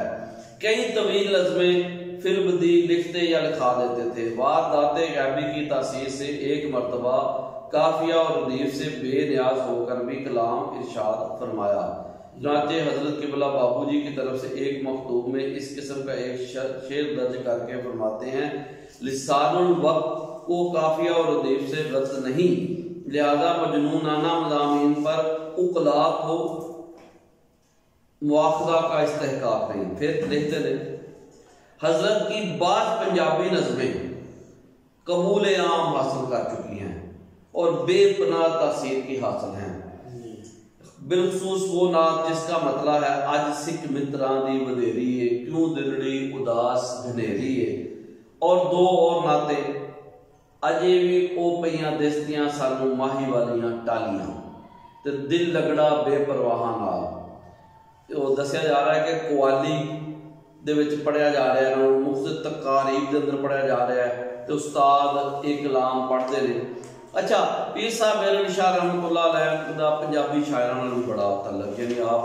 कई तवील नज़में फिल्मदी लिखते या लिखा देते थे। वारदाते गैबी की तासीर से एक मरतबा काफिया और रदीफ से बेनियाज होकर भी कलाम इरशाद फरमाया। चुनांचे हजरत किबला बाबू जी की तरफ से एक मखतूब में इस किस्म का एक शेर दर्ज करके फरमाते हैं, लिसानुल वक्त को काफिया और रदीफ से रद्द नहीं, लिहाजा मजनूनाना मज़ामीन पर उकला को मुआखजा का इस्तेहकाक नहीं। फिर लिखते थे, हजरत की बात पंजाबी नज़में कबूल आम हासिल कर चुकी हैं और बेपनाह तासीर की हासिल हैं। बिलखसूस वो नात जिसका मतलब है, अज सिख मित्रां दी वधेरी है, क्यों दिलड़ी उदास घनेरी है, और दो और नाते अजे भी ओ पईयां दिसदियां सानू माही वालियां टालियां, ते दिल लगड़ा बेपरवाहां नाल। वो दसिया जा रहा है कि कुआली दे विच पढ़िया जा रहा है, मुख्तलिफ तकारीब दे अंदर पढ़िया जा रहा है, तो उस्ताद एक कलाम पढ़ते हैं। अच्छा, पीर साहब मेहर अली शाह रहमतुल्लाह अलैह दा पंजाबी शायरां नाल भी बड़ा तल्लक, यानी आप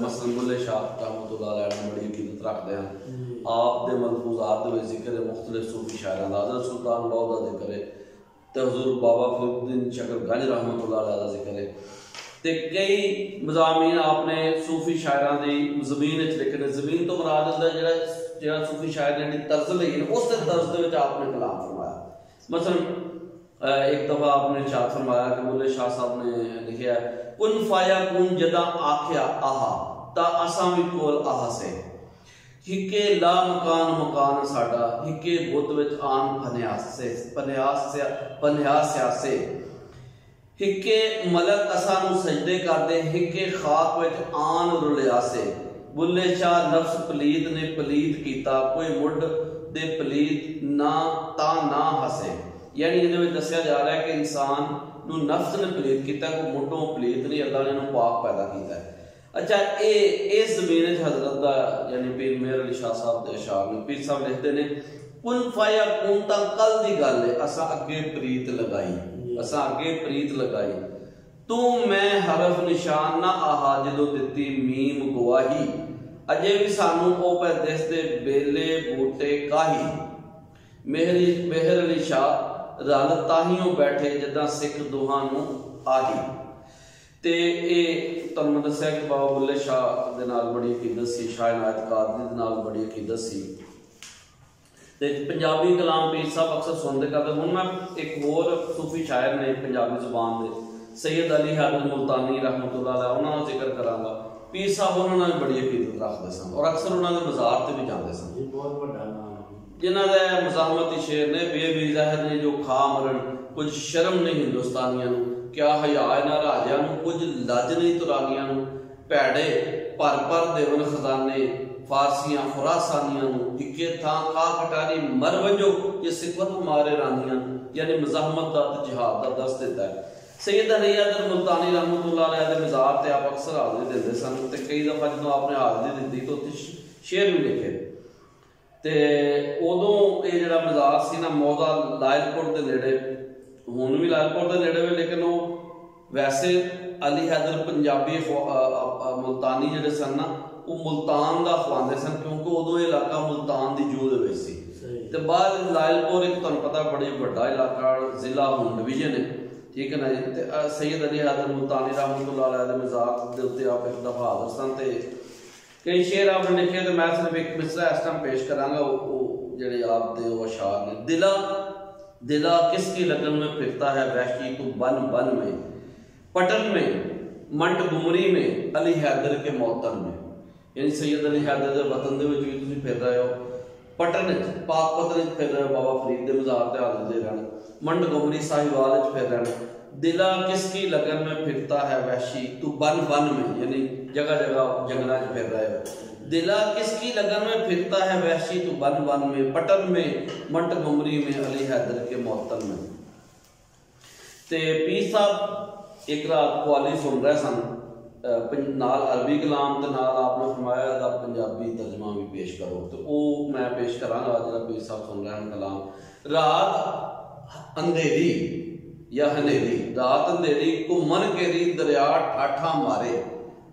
मसलन बुल्ले शाह रहमतुल्लाह अलैह नाल बड़ी इज्जत रखते हैं। आप दे मलफूजात दे विच जिक्र है मुख्तलिफ सूफी शायरां दा, हज़रत सुल्तान बहू दा जिक्र है, ते हुज़ूर बाबा फरीदुद्दीन शकरगंज रहमतुल्लाह अलैह दा जिक्र है। ਤੇ ਕਈ ਮਜ਼ਾਮੀਨ ਆਪਨੇ सूफी शायरां दी ਜ਼ਮੀਨ ਵਿੱਚ ਲਿਖੇ ਨੇ। ਜ਼ਮੀਨ ਤੋਂ ਮੁਰਾਦ ਹੁੰਦਾ ਜਿਹੜਾ सूफी शायर ने तर्ज ਲਈ ਨੇ ਉਸ तर्ज ਦੇ ਵਿੱਚ आपने कलाम फरमाया। मसलन एक दफा आपने इरशाद फरमाया कि बुल्ले शाह साहब ने लिखा है कुन फाया कुन जदा आख्या आहा ता असां भी कोल आहा से हिके ला मकान मकान साडा हिके बुत विच आन पन्यास से हिके मलक असां नू सजदे करदे हिके खाक विच आन रुलिया से बुल्ले शाह नफ्स पलीत ने पलीत कीता कोई मुड दे पलीत ना ता ना हसे। यानी ये दसिया जा रहा है कि इंसान नू नफ्स ने पलीत किया, कोई मुड्डों पलीत नहीं, अल्लाह ने इन्हू पाक पैदा किया है। अच्छा इस जमीन हजरत का यानी पीर मेहर अली शाह साहब के अशार ने पीर साहब लिखते हैं कुन फाया कुन तां कल दी गल है असां अगे प्रीत लगाई तू मैं हरफ निशान ना आहा जदों दित्ती मीम गवाही अजे भी सानू ओ पे दिसदे बेले बूटे काही मेहर अली शाह रल ताहियों बैठे जदा सिख दुहां नू आही। ते तुहानूं दस्सिया कि बाबा बुल्ले शाह दे नाल बड़ी अकीदत सी, शाह इनायत कादरी दे नाल बड़ी अकीदत सी। ते पंजाबी कलाम पीर साहब अक्सर सुनते करते। हुण मैं एक होर सूफी शायर ने पंजाबी जुबान दे सैयद अली हैदर मुल्तानी रहमतुल्लाह अलैह उन्हां दा जिक्र करांगा। पीर साहब उन्हां नाल बड़ी अकीदत रखदे सन और अक्सर उन्हां दे मज़ार ते भी जांदे सन। बहुत बड़ा नाम जिन्हां दे मज़ाहमती शेर ने बेबी ज़हर ने जो खा मरन कुछ शर्म नहीं हिंदुस्तानियां नूं क्या हया इन्हां राजियां नूं कुछ लज नहीं तुरानियां नूं भैड़े भर देवन खजाने फारसियां खुरासानियां नूं इक्के थां खा कटारी मर वजो ये सिकवत मारे रानियां यानी मज़ाहमत दा ते जिहाद दा दस दिता है। सैयद अली हैदर मुल्तानी रहमतुल्लाह अलैह दे मज़ार ते आप अक्सर हाज़री देंदे सन ते कई दफ़ा जदों आपने हाज़री दित्ती तो उत्थे शेर भी लिखे ते उदों ये जिहड़ा मज़ार सी ना मौदा लायलपुर दे नेड़े हुण भी लायलपुर दे नेड़े वे लेकिन वो वैसे अली हैदर पंजाबी मुल्तानी जिहड़े सन ना वो मुल्तान दा खवांदे सन क्योंकि उदों ये इलाका मुल्तान दी जू दे विच सी ते बाद लायलपुर एक तुहानूं पता बड़ी वड्डा इलाका जिला हुण डिवीजन है ठीक है ना जी। ते सैयद अली हैदर मुल्तानी रहमतुल्लाह अलैह दे मज़ार दे उत्ते आप एक दफ़ा हाज़र सन ते कई शेर आपने लिखे तो मैं सिर्फ एक मिसरा इस टाइम पेश करांगा वो जेडे आप दे वो अशार ने दिला दिला किसकी लगन में फिरता है वहशी तू बन बन में पटन में मंट गुमरी में अली हैदर के मौतन में यानी सैयद अली हैदर के वतन दे विच भी तुसीं फिर रहे हो पटन पाक पतन फिर रहे हो बाबा फरीद के मज़ार ते हाज़र दे रहन मंट गुमरी साहिवाल फिर रहन दिला किसकी लगन में फिरता है वहशी तू बन बन में यानी जगह जगह जंगला फिर रहे हो दिला किसकी लगन में फिरता है वहशी तू बन बन में पटन में मंट गुमरी में अली हैदर के मौतन में। ते पीर साहब एक रात कवाली सुन रहे सन नाल अरबी कलाम ते नाल आपने फरमाया दा पंजाबी तर्जमा भी पेश करो तो वो मैं पेश करांगा जिहड़ा पीर साहब सुन रहे हैं कलाम। रात अंधेरी या हनेरी रात अंधेरी घूमन केरी दरिया ठाठा मारे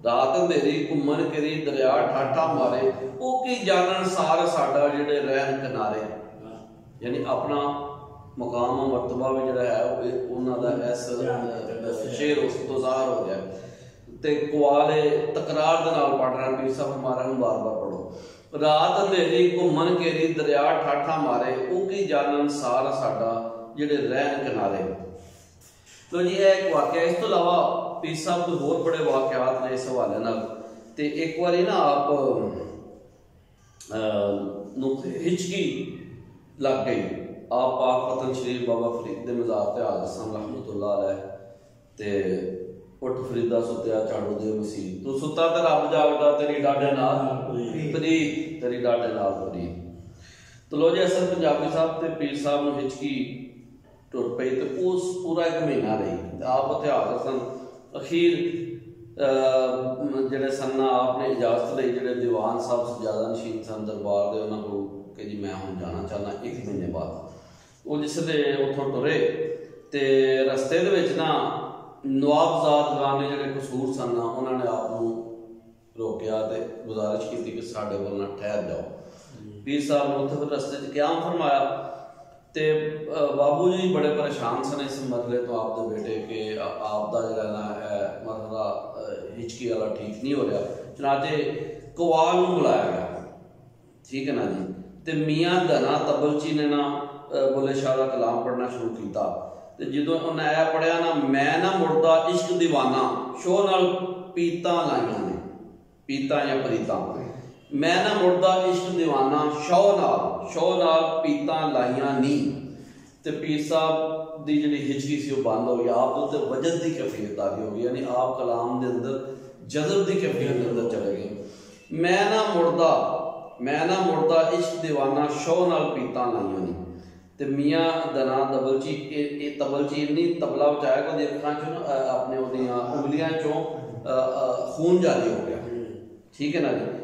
रात अंधेरी घूमन केरी दरिया ठाठा मारे वो की जानन सार साडा जिहड़े रहन किनारे यानी अपना मकाम मरतबा भी जिहड़ा है उन्हां दा इस शेर उस तो ज़ाहिर हो गया ते कुआले तकरार दे नाल पढ़ रहा पीर साहब हमारा बार बार पढ़ो रात अंधेरी घूमन केरी दरिया ठाठा मारे वो की जानन सार साडा जिहड़े रहन किनारे। तो जी एक वाकया इस तो अलावा पीर साहब कोई होर बड़े वाकयात ने इस हवाले नाल ते एक बारी ना आप हिचकी लग गई आप पाक पतन शरीफ बाबा फरीद दे मज़ार ते हाज़र सन रहमतुल्लाह अलैह ते उठ फरीदा सुत्या झाड़ू दे मसीह तू सुता ते रब जागदा तेरी डाडे नाल प्रीत तेरी डाडे नाल प्रीत। तो लो जी असल पंजाबी साहब ते पीर साहब नूं हिचकी टुर पई तो उस पूरा एक महीना रही आप उत्थे हाज़र सन। अखीर जिहड़े सन आपने इजाजत लई जिहड़े दीवान साहब सजादा नशीन सन दरबार दे उन्हां कोल कि जी मैं हुण जाना चाहना एक महीने बाद वो जिसले उत्थों टुरे ते रस्ते दे विच ना नवाबजाद खान ने जिहड़े कसूर सन उन्होंने आप रोकिया ते गुजारिश की कि साडे कोल ना ठहर जाओ। पीर साहब ने उत्थे फिर रस्ते च क्याम फरमाया ਤੇ ਬਾਬੂ ਜੀ ਬੜੇ ਪਰੇਸ਼ਾਨ ਸਨ ਇਸ ਮਸਲੇ ਤੋਂ ਆਪਦੇ ਬੇਟੇ ਕਿ ਆਪ ਦਾ ਜਿਹੜਾ ਨਾ ਹੈ ਮਸਲਾ ਹਿਚਕੀ ਵਾਲਾ ਠੀਕ ਨਹੀਂ ਹੋ ਰਿਹਾ। ਚਨਾਚੇ ਕਵਾਲ ਨੂੰ ਬੁਲਾਇਆ ਗਿਆ, ਠੀਕ ਹੈ ਨਾ ਜੀ। ਤੇ ਮੀਆਂ ਧਨਾ ਤਬਲਚੀ ਨੇ ਨਾ ਬੁੱਲੇ ਸ਼ਾਹ ਦਾ ਕਲਾਮ ਪੜ੍ਹਨਾ ਸ਼ੁਰੂ ਕੀਤਾ। ਤੇ ਜਦੋਂ ਉਹਨੇ ਆਇਆ ਪੜਿਆ ਨਾ, ਮੈਂ ਨਾ ਮੁੜਦਾ ਇਸ਼ਕ ਦੀਵਾਨਾ ਸ਼ੋਹ ਨਾਲ ਪੀਤਾਂ ਲਾਈਆਂ ਨੇ, ਪੀਤਾਂ ਜਾਂ ਪ੍ਰੀਤਾਂ, मैं ना मुड़दा इश्क दीवाना शौ नाल पीतां लाइयां नी। ते पीर साहब दी जिहड़ी हिचकी सी वो बंद हो गई, आप दे उत्ते वजद दी कैफियत आ गई होगी, यानी आप कलाम दे अंदर जज़ब दी कैफियत दे अंदर चले गए। मैं ना मुड़दा इश्क दीवाना शौ नाल पीतां लाइयां नी। ते मियाँ धना तबलची इन्नी तबला बचाया कि ओहदी अखां चों अपने ओहदियां उंगलियां चों खून जारी हो गया, ठीक है ना जी।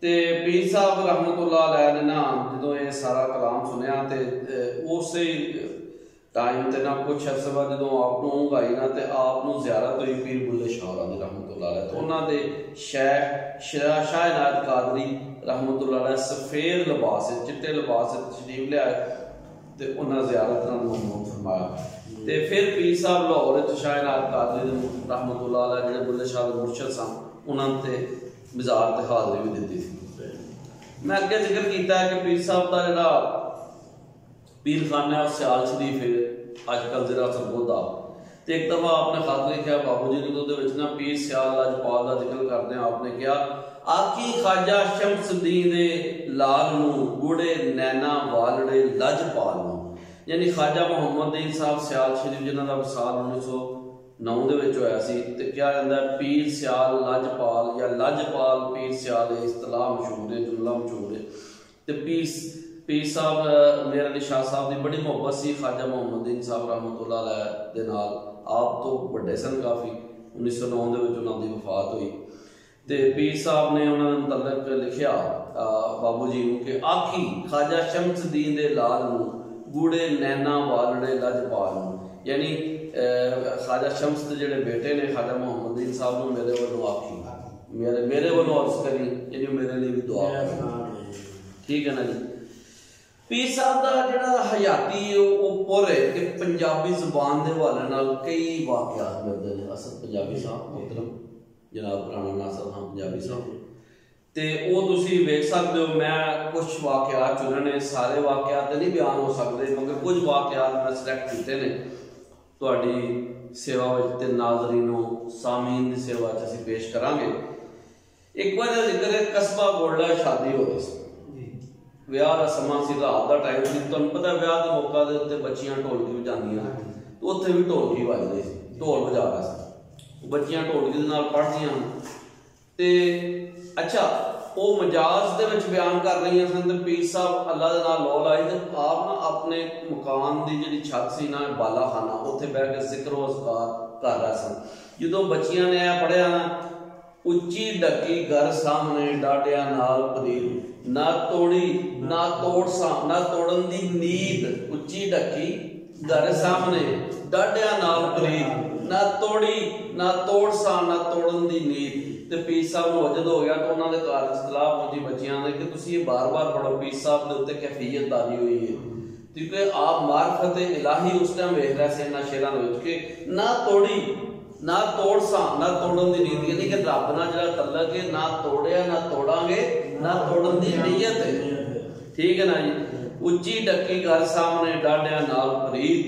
ਤੇ ਪੀਰ ਸਾਹਿਬ ਰਹਿਮਤੁल्लाह अलैह ने ना ਜਦੋਂ ਇਹ ਸਾਰਾ ਕਲਾਮ ਸੁਨਿਆ ਤੇ ਉਸੇ ਟਾਈਮ ਤੇ ਨਾ ਕੁਛ ਅਰਸੇ ਬਾਅਦ ਜਦੋਂ ਆਪ ਨੂੰ ਉਂਘ ਆਈ ਨਾ ਤੇ ਆਪ ਨੂੰ ਜ਼ਿਆਰਤ ਹੋਈ ਪੀਰ ਬੁੱਲੇ ਸ਼ਾਹ ਦੀ ਰਹਿਮਤੁल्लाह अलैह। ਤੇ ਉਹਨਾਂ ਦੇ ਸ਼ੇਖ ਸ਼ਾਹ ਇਨਾਇਤ ਕਾਦਰੀ ਰਹਿਮਤੁल्लाह अलैह ਸਫੇਦ ਲਿਬਾਸ ਚਿੱਟੇ ਲਿਬਾਸ ਤਸ਼ਰੀਫ ਲਿਆਏ ਤੇ ਉਹਨਾਂ ਜ਼ਿਆਰਤ ਨਾਲ ਮਨਮੋਹ ਫਰਮਾਇਆ। ਤੇ ਫਿਰ ਪੀਰ ਸਾਹਿਬ ਲਾਹੌਰ ਵਿੱਚ ਸ਼ਾਹ ਇਨਾਇਤ ਕਾਦਰੀ ਦੇ ਰਹਿਮਤੁल्लाह अलैह ਜਿਹੜੇ ਬੁੱਲੇ ਸ਼ਾਹ ਦੇ ਮੁਰਸ਼ਦ ਸਨ ਉਹਨਾਂ ਤੇ बाजार से हाज़री भी दी थी। मैं अगे जिक्र किया है कि पीर साहब का जोड़ा पीर खाना है सियाल शरीफ है अजकल जरा सरगोदा। तो एक दफ़ा आपने खत लिखा बाबू जी ने ना पीर सियाल लजपाल का जिक्र करते हैं, आपने कहा आखी खाजा शमसुद्दीन दे लाल नूं गुड़े नैना वालड़े लजपाल नूं, यानी खाजा मुहम्मद दीन साहब सियाल शरीफ जिन्हों का विसाल 1909 ਦੇ ਵਿੱਚ ਹੋਇਆ ਸੀ। ਤੇ ਕਿਹਾ ਜਾਂਦਾ ਪੀਰ ਸਿਆਲ ਲਜਪਾਲ ਜਾਂ ਲਜਪਾਲ ਪੀਰ ਸਿਆਲ ਇਹ ਇਸਤਲਾਹ ਮਸ਼ਹੂਰ ਹੈ, ਜੁਮਲਾ ਮਸ਼ਹੂਰ ਹੈ। ਤੇ ਪੀਰ ਸਾਹਿਬ ਮੇਰ ਅਲੀ ਸ਼ਾਹ ਸਾਹਿਬ ਦੀ ਬੜੀ ਮੁਹੱਬਤ ਸੀ ਖਾਜਾ ਮੁਹੰਮਦੀਨ ਸਾਹਿਬ ਰਹਿਮਤੁल्लाह अलैह ਦੇ ਨਾਲ। ਆਪ ਤੋਂ ਵੱਡੇ ਸਨ ਕਾਫੀ। 1909 ਦੇ ਵਿੱਚ ਉਹਨਾਂ ਦੀ ਵਫਾਤ ਹੋਈ। ਤੇ ਪੀਰ ਸਾਹਿਬ ਨੇ ਉਹਨਾਂ ਦੇ ਮੁਤਲਕ ਲਿਖਿਆ ਬਾਬੂ ਜੀ ਨੂੰ ਕਿ ਆਖੀ ਖਾਜਾ ਸ਼ਮਸੁद्दीन ਦੇ ਲਾਲ ਨੂੰ ਗੂੜੇ ਨੈਣਾ ਵਾਲੜੇ ਲਜਪਾਲ ਨੂੰ, यानी खाजा शम्स के जोड़े बेटे ने खाजा मुहम्मदीन साहब को मेरे वालों आखी मेरे वालों अर्ज करी, यानी मेरे लिए भी दुआ करी, ठीक है ना जी। पीर साहब का जोड़ा हयाती पुर है कि पंजाबी जुबान के हवाले नाल कई वाकयात मिलते हैं। असद पंजाबी साहब मोहतरम जनाब राणा नासर खान पंजाबी साहब ते वो तुसी वेख सकते हो। मैं कुछ वाकयात चुने ने, सारे वाकयात नहीं बयान हो सकते, मगर कुछ वाकयात मैं सिलेक्ट किए ने ਤੁਹਾਡੀ सेवा ते नाज़रीनों सामीन की सेवा असीं पेश करांगे। एक बार जिक्र है कस्बा गोल्डा शादी हो रही सी, विआह का समा सी, रात का टाइम सी। तुहानूं पता विआह के मौका दे उत्ते बच्चियां ढोलकी वजांदियां, तो उत्थे भी ढोलकी वजदी सी, ढोल वजा रहा सी, बच्चियां ढोलकी दे नाल पढ़दियां। ते अच्छा वो मजाज दे विच बयान कर रही सन। ते पीर साहब अल्लाह दे नाल लौ लाई ते आप ना अपने मकान की जिहड़ी छत सी ना बाला खाना उत्थे बैठ के जिक्र अज़कार कर रहे सन। जदों बच्चियां ने पढ़िया ना उच्ची डकी घर सामने डाडिया नाल परीर ना तोड़ी ना तोड़ ना तोड़न दी नींद, उच्ची डकी घर सामने डाडिया नाल परीर ना तोड़ी ना तोड़ सा ना तोड़न दी नींद। तो पीर साहब को वजद हो गया तो उन्होंने घर इतलाह पहुंची बच्चियां ने कि तुसीं ये बार बार पढ़ो। पीर साहब के उत्ते कैफियत तारी हुई है क्योंकि आप मार्फत इलाही उस टाइम वेख रहे थे इन्हां शेरां दे विच कि ना तोड़ी ना तोड़ सा ना तोड़न दी नीयत, यानी कि रब नाल जिहड़ा तल्लक है ना तोड़िया ना तोड़ांगे ना तोड़न दी नीयत है, ठीक है ना जी। उच्ची डक्की घर सामने डाडिया नाल फरीद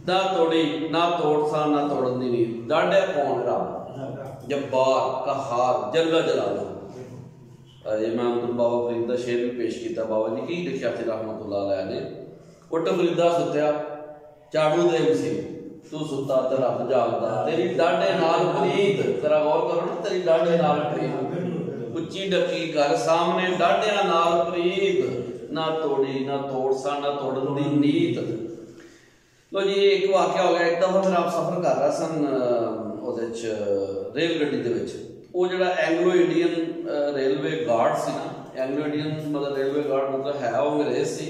ना तोड़ी ना तोड़ सा ना तोड़न दी नीयत। डाडिया कौन? रब जब्बार कहार जल्ला जलालुहू। इमाम बाबा फरीद का शेर भी पेश किया। बाबा जी की लिखा थे रहमतुल्लाह अलैह ने, उठ फरीदा सुत्या झाड़ू दे सी तू सुता ते रब जागदा, तेरी डाडे नाल प्रीत, जरा गौर करो ना, तेरी डाडे नाल प्रीत। उच्ची डकी घर सामने डाडिया नाल प्रीत ना तोड़ी ना तोड़ सा ना तोड़न दी नीत। लो जी एक वाकया हो गया। एक दफा फिर आप सफर कर रहे सन रेल गड्डी दे विच, वो जिहड़ा एंग्लो इंडियन रेलवे गार्ड सी ना, एंग्लो इंडियन मतलब रेलवे गार्ड मतलब है वो अंग्रेज सी,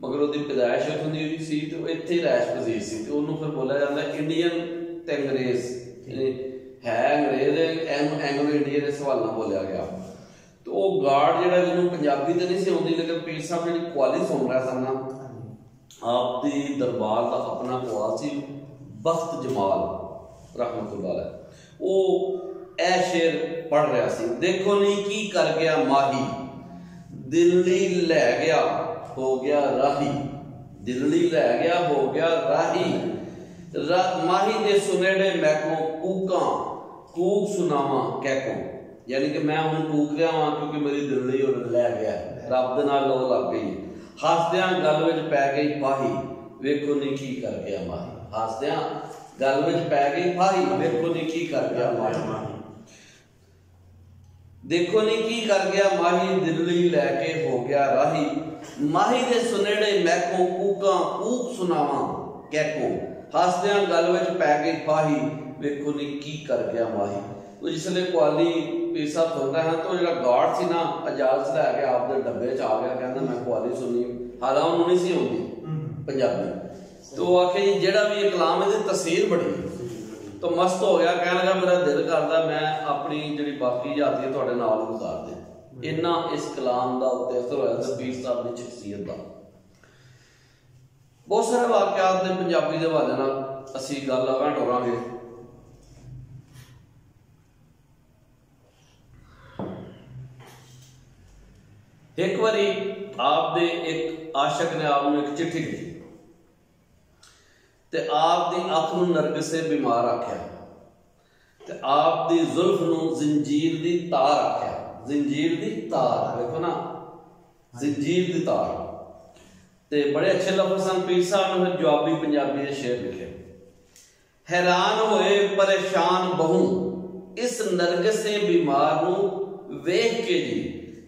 मगर उसकी पैदाइश उत्थों दी सी ते इत्थे रैश पजीर सी। ते उन्होंने फिर बोलिया जाता इंडियन ते अंग्रेज, यानी है अंग्रेज एंग्लो इंडियन इस हवाले नाल बोलिया गया। तो वो गार्ड जिहड़ा जिन्होंने पंजाबी तो नहीं सी आउंदी, लेकिन पीर साहब जिहड़ी क्वाली सुन रहा सन ना आप दी दरबार का अपना कवाल सी बख्त जमाल रहमतुल्लाह अलैह, वो ए शेर पढ़ रहा सी। देखो नहीं की कर गया माही, दिल्ली लै गया हो गया राही, दिल्ली लै गया हो गया राही, माही दे सुनेड़े मैकों कूका कूक सुनावा कैकों, यानी कि मैं हूँ कूक रहा हाँ क्योंकि मेरी दिल्ली लै गया, रब दे नाल लो लग गई। हसदियां गल विच पै गई फाही, वेखो नहीं की कर गया माही, हसदियां गल विच पै गई फाही, वेखो नहीं की कर गया माही, देखो नहीं की कर गया माही, दिल्ली लैके हो गया राही, माही दे सुनेड़े मैकों कूका कूक सुनावा कैकों, हसदियां गल विच पै गई फाही, वेखो नहीं की कर गया माही। तो जिसले कवाली पीर साहब सुन रहे हैं तो जो गार्ड सी ना इजाजत लैके आपके डब्बे च आ गया, कहता मैं कवाली सुनी, हालांकि उन्होंने नहीं सी आती पंजाबी, तो आखे जी जेड़ा भी ये कलाम है तसीर बड़ी, तो मस्त हो गया, कहने लगा मेरा दिल करता मैं अपनी जी बाकी जाती थोड़े नाल गुजार दे। इन्ना इस कलाम का उत्ते असर होया पीर साहब की शख्सियत का। बहुत सारे वाकयात ने पंजाबी के हवाले नाल असीं गल आगां टोरांगे। एक बारी आप दे एक आशक ने आपने एक चिट्ठी लिखी ते आप दी अख नूं नरगिसे बीमार आख्या, ते आप दी जुल्फ नूं जंजीर दी तार आख्या, जंजीर दी तार देखो ना, जंजीर दी तार, ते बड़े अच्छे लफ्ज़ सन। पीर साहब ने फिर जवाबी पंजाबी दे शेर लिखे, हैरान होए परेशान बहु इस नरगिसे बीमार नूं वेख के जी,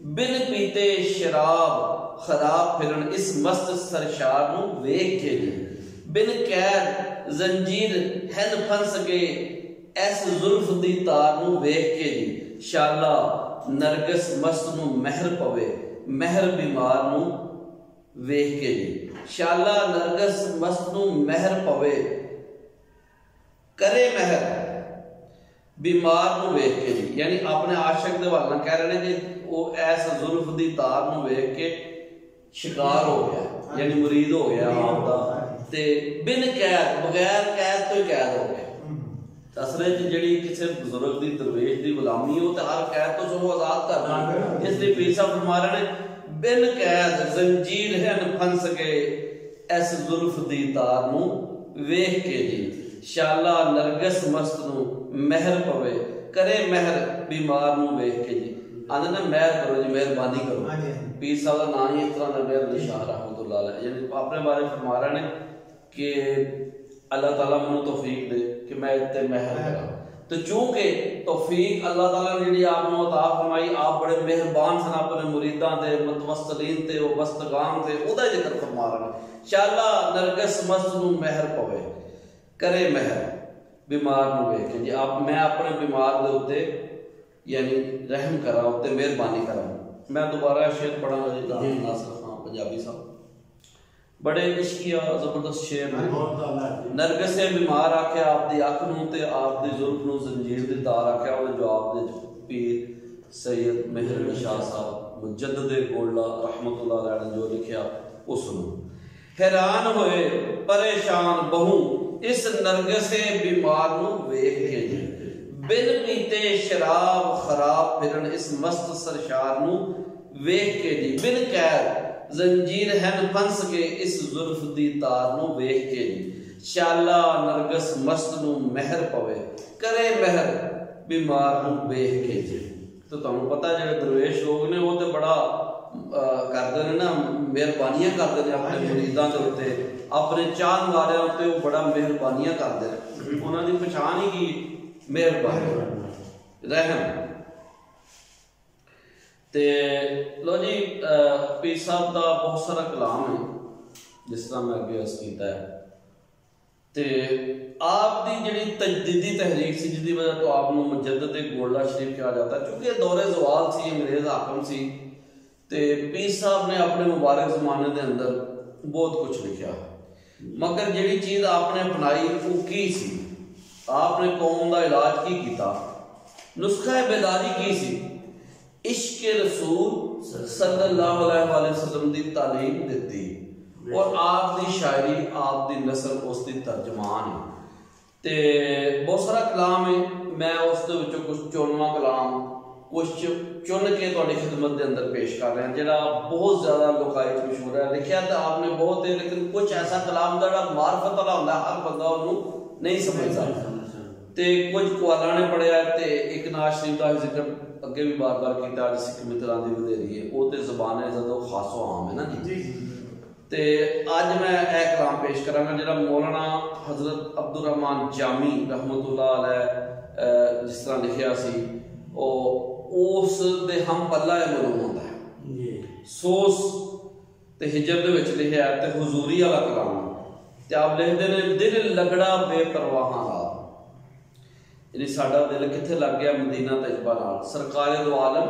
बिन पीते शराब खराब फिरन इस मस्त सरशार नूं वेख के जी, बिन कैद जंजीर हैन फंस गए ऐस जुल्फ दी तार नूं वेख के जी, शाला नरगिस मस्त नूं महर पवे महर बीमार नूं वेख के जी, शाला नरगिस मस्त नूं महर पवे करे महर बीमार नूं वेख के जी। यानी अपने आशिक दे हवाले नाल कह रहे हैं कि वो ऐस जुल्फ दी तार नूं वेख के शिकार हो गया, यानी मुरीद हो गया आपदा, ते बिन कैद बगैर कैद तो ही कैद हो गया। असले जी किसी बुजुर्ग की दरवेश की गुलामी हो तो हर कैद तो चलो आजाद कर, इसलिए पीर साहब फरमा रहे हैं बिन कैद जंजीर हैन फंस गए ऐस जुल्फ दी तार नूं वेख के जी, शाला नरगिस मस्त नूं महर पवे करे महर बीमार नूं वेख के जी। आंदे ना महर करो जी, मेहरबानी करो। पीर साहब का नाम ही इस तरह मेहर निशान रहमतुल्लाह अलैह, यानी अपने बारे फरमा रहे हैं कि अल्लाह ताला मैनूं तौफीक दे कि मैं इत्ते महर करा। तो चूंकि तौफीक अल्लाह ताला ने जी आपनूं अता फरमाई, आप बड़े मेहरबान सन अपने मुरीदां ते मुतवस्सलीन ते वस्तगान ते ओदा जिक्र फरमा रहे हैं, शाला नरगिस मस्त नूं महर पवे करे महर बीमार नूं वेख के जी, आप मैं अपने बीमार दे उत्ते यानी रहम करा, उत्ते मेहरबानी करा। मैं दोबारा शेर पढ़ांगा जी नासिर खान पंजाबी साहब, बड़े इश्किया जबरदस्त शेर ने। नरगिसे बीमार आख्या आप दी अख नूं ते आप दी जुल्फ नूं जंजीर दी तार आख्या, ओहदे जवाब दे पीर सैयद मेहर अली शाह साहब मुजद्दिद गोल्ला रहमतुल्लाह अलैह ने जो लिखा वो सुनो। हैरान होए परेशान बहु इस नरगिसे बीमार नूं वेख के जी, बिन पीते शराब खराब फिरन इस मस्त सरशार नूं वेख के जी, बिन कैद जंजीर हैन फंस के इस जुल्फ दी तार नूं वेख के जी, शाला नरगिस मस्त नूं महर पवे करे महर बीमार नूं वेख के जी। तो तुहानूं पता जिहड़े दरवेश लोग ने वो तो बड़ा करदे ने ना, मेहरबानियां करदे ने अपने मुरीदां दे उत्ते, अपने चाहण वालियां उत्ते वो बड़ा मेहरबानियां करदे ने, उन्हां दी पछाण ही की मेहरबानी रहम। ते लो जी पीर साहब का बहुत सारा कलाम है जिस तरह मैं अगे अर्ज किया है, ते आप दी जिहड़ी तजदीदी तहरीक सी जिसकी वजह तो आपनूं मुजद्दिद गोल्ला शरीफ कहा जाता है, क्योंकि दौरे ज़वाल सी, अंग्रेज हाकम सी, ते पीर साहब ने अपने मुबारक जमाने के अंदर बहुत कुछ लिखा, मगर जिहड़ी चीज़ आपने अपनाई वो की सी, आपने कौम का इलाज की किया, नुस्खा बेदारी की सी, इश्क रसूल सल्लल्लाहु अलैहि वसल्लम दी तालीम दिती, और आप दी शायरी आप दी नसर उसकी तर्जमान है। तो बहुत सारा कलाम है, मैं उस कुछ चुनवा कलाम कुछ चुन के थोड़ी खिदमत के अंदर पेश कर रहे हैं, जोड़ा बहुत ज़्यादा लोकाई मशहूर है। लिखा तो आपने बहुत है, लेकिन कुछ ऐसा कलाम का मार्फत वाला होता है, हर बंदा उन्होंने नहीं समझता। तो कुछ कुआला ने पढ़िया, तो एक नाज शरीफ का जिक्र अगे भी बार बार किया, सिख मित्रों की वधेरी है, वो तो जबान है जो खासो आम है ना जी। तो अज मैं एक कलाम पेश करांगा जो मौलाना हजरत अब्दुल रहमान जामी रहमतुल्लाह अलैह जिस तरह लिखिया सी, उस दे हम पल्ला मलूम होता है सोस ते हिजर दे विच लिखिया है, ते हुजूरी वाला कलाम। ते आप लिखते हैं दिल लगड़ा बेपरवाहां नाल, यानी साडा दिल किथे लग गया मदीना तैयबा नाल, सरकार दो आलम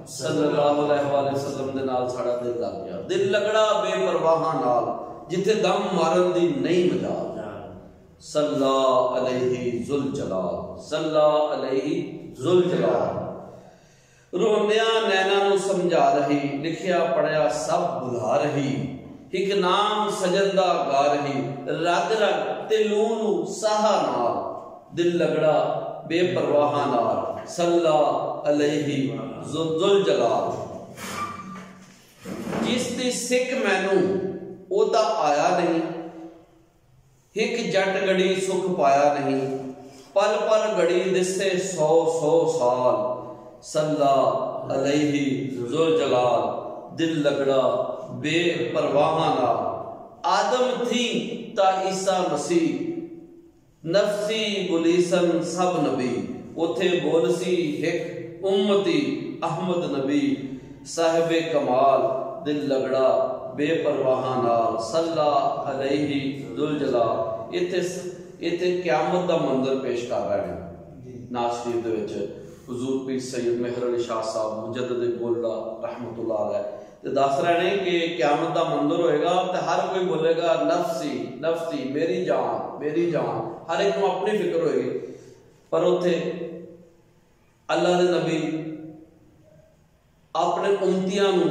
सल्लल्लाहु अलैहि वसल्लम दे नाल साडा दिल लग गया। दिल लगड़ा बेपरवाहां नाल जिथे दम मारन दी नहीं मजाल, सल्ला अलैहि जुल जलाल, सल्ला अलैहि जुल जलाल। रोंदिया नैना नू समझा रही, लिखिया पढ़िया सब भुला रही, एक नाम सजदा गा रही, रग रग ते लू नू साहा नाल, दिल लगड़ा बेपरवाहां नाल, सल्ला अलैहि जुल जलाल। जिस दी सिख मैनू ओदा आया नहीं, एक जट गड़ी सुख पाया नहीं, पल पल घड़ी दिसे 100 साल, सल्ला अलैहि जुल जलाल, दिल लगड़ा बेपरवाहां नाल। आदम थी ता ईसा मसीह, नफसी बुलीसन सब नबी, उथे बोलसी एक उम्मती अहमद नबी, साहिबे कमाल दिल लगड़ा बेपरवाहां नाल, सल्ला अलैहि जुल जलाल। इथे क़यामत दा मंजर पेश कर रहे हैं नाज शरीफ दे विच। हुजूर पीर सैयद मेहर अली शाह साहब मुजद्दिद गोल्डा रहमतुल्लाह अलैह ते दस रहे हैं कि क़यामत दा मंजर होएगा तो हर कोई बोलेगा नफसी नफसी, मेरी जान, हर एक को अपनी फिक्र होएगी। पर उथे अल्लाह दे नबी अपने उम्मतियां नू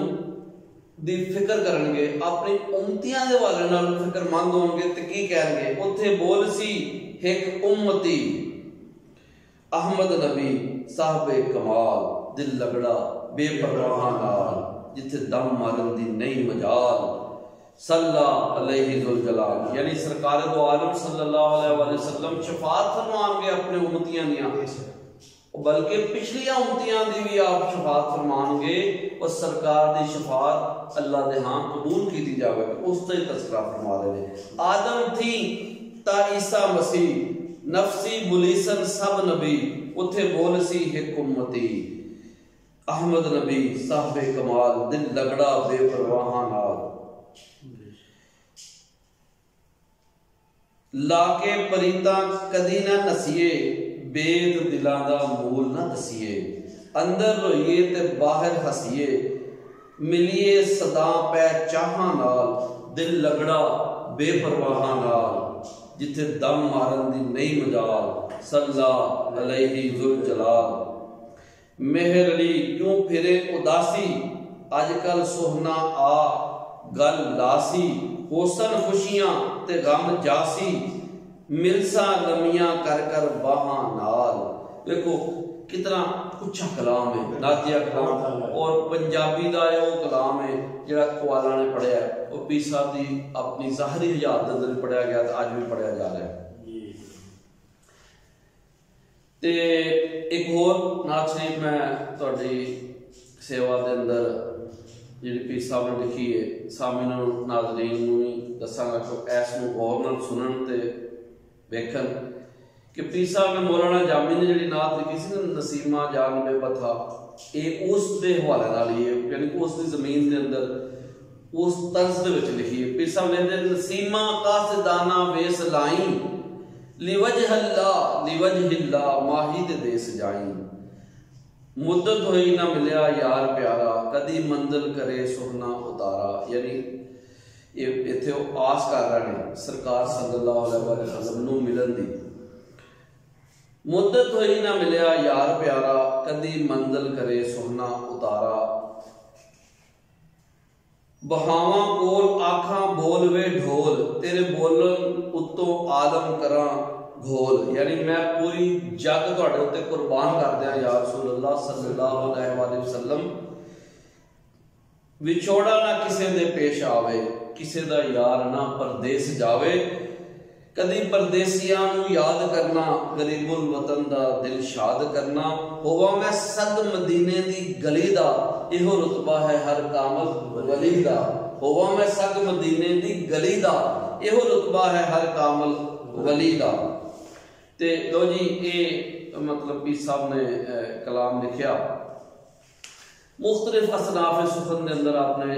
दी फिक्र करनगे, अपनी उम्मतियां दे वाले नाल फिक्रमंद होणगे ते की कहणगे, उथे बोल सी एक उम्मती अहमद नबी साहबे कमाल, दिल लगड़ा बेपरवाहां नाल जिथे दम मारन दी नहीं मजाल, सल्ला अलैहि जुल जलाल। यानी सरकार दो आलम सल्लल्लाहु अलैहि वसल्लम शफाअत फरमाएंगे अपने उम्मतियां दियां, बल्कि पिछलियां उम्मतियां दी भी आप शफाअत फरमाएंगे, और सरकार दी शफाअत अल्लाह दे हां कबूल की जाएगी। उस ते तस्करा फरमा रहे हैं। आदम थी ता ईसा मसीह, नफसी बुलीसन सब नबी, उथे बोलसी एक उम्मती अहमद नबी साहबे कमाल, दिल लगड़ा बेपरवाहां नाल। लाके परीता कदी ना नसीए, बेद दिलां दा मूल ना दसीए, अंदर रोइए ते बाहर हसीए, मिलिए सदा पै चाहां नाल, दिल लगड़ा बेपरवाहां नाल जिथे दम मारन दी नहीं मजाल, सल्ला अलैहि जुल जलाल। मेहर अली क्यों फिरे उदासी, अजकल सोहना आ गल लासी, होसन खुशियां ते गम जासी, मिलसा लमियां कर कर बाहां नाल। देखो कितना उच्चा कलाम है, नातिया कलाम, और पंजाबी का वो कलाम है जिहड़ा कुआला ने पढ़िया, वो पीर साहब की अपनी ज़ाहरी हयात के अंदर पढ़िया गया, तो अज भी पढ़िया जा रहा है। ते एक होर नात शरीफ मैं तुहाडी सेवा के अंदर जी पीर साहब ने लिखी है, सामिन नाज़रीन नूं भी दसांगा कि इस नूं गौर नाल सुनन ते वेखन कि पीर साहब ने मौलाना जामी ने जी नात लिखी सी ना, नसीमा जान बेबथा, ये उस दे हवाले नाल ही है, यानी उस दी जमीन के अंदर उस तर्ज दे विच लिखी है। पीर साहब लिखदे नसीमा कासदाना वेस लाई, लिवजहिल्ला माही दे देस जाई, मुद्दत होई ना मिलिया यार प्यारा, कदी मंजिल करे सुरना उतारा। यानी इत्थे आस कर रहे हैं सरकार सल्लल्लाहु अलैहि वसल्लम नूं मिलन दी। मुद्दत होई ना मिलिया यार प्यारा, कदी मंजिल करे सुरना उतारा। बहावा कोल आखा बोल वे ढोल, तेरे बोलन उत्तों आलम करा घोल। यानी मैं पूरी जग तुहाडे उत्ते कुर्बान कर दिया या रसूल अल्लाह सल्लल्लाहु अलैहि वसल्लम। विछोड़ा ना किसे दे पेश आवे, किसे दा यार ना परदेस जावे। कदी परदेसियां नू याद करना, गरीबुल वतन दा दिल शाद करना। होवा मैं सद मदीने दी गली दा, इहो रुतबा है हर कामल वली दा। होवा मैं सद मदीने दी गली दा, इहो रुतबा है हर कामल वली दा। ते लो जी ये मतलब पीर साहब ने कलाम लिखिया। मुख्तलिफ असनाफ सुखन के अंदर आपने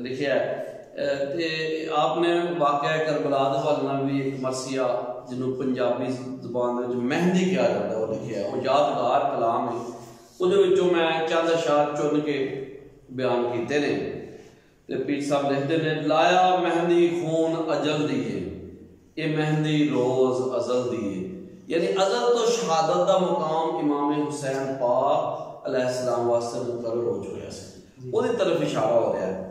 लिखा है। ते आपने वाकया करबला दे हवाले भी एक मरसिया जिन्होंने पंजाबी जुबान में मेहंदी कहा जाता है वो लिखा है। वो यादगार कलाम है, वो मैं चंद अशार चुन के बयान किए ने। ते पीर साहब लिखते हैं, लाया मेहंदी खून अजल दिए, ये मेहंदी रोज अजल दिए। यानी अजल तो शहादत का मुकाम इमाम हुसैन पाक अलैहिस्सलाम वास्ते मुकर्रर हो चुका है। उहदी तरफ इशारा हो रहा है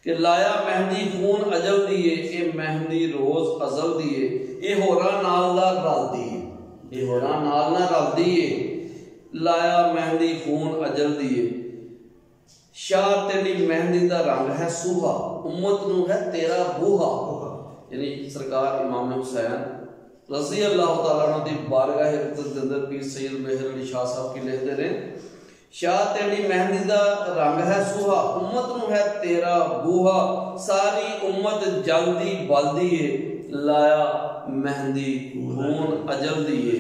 कि लाया मेहंदी खून अजल दिए, ये मेहंदी रोज अजल दिए। ये होरा नाल दा रल दिए, ये होरा नाल ना रल दिए। लाया मेहंदी खून अजल दिए। शाह तेरी मेहंदी दा रंग है सूहा, उम्मत नू है तेरा बूहा। यानी सरकार इमाम हुसैन रज़ी अल्लाह तआला अन्हु दी बारगाह इक़्तिदार दे अंदर पीर सैयद मेहर अली शाह साहब की लिखते ने, शाह तेरी मेहंदी दा रंग है सूहा, उम्मत नू है तेरा बूहा। सारी उम्मत जल्दी बलदी है, लाया मेहंदी खून अजल दिए।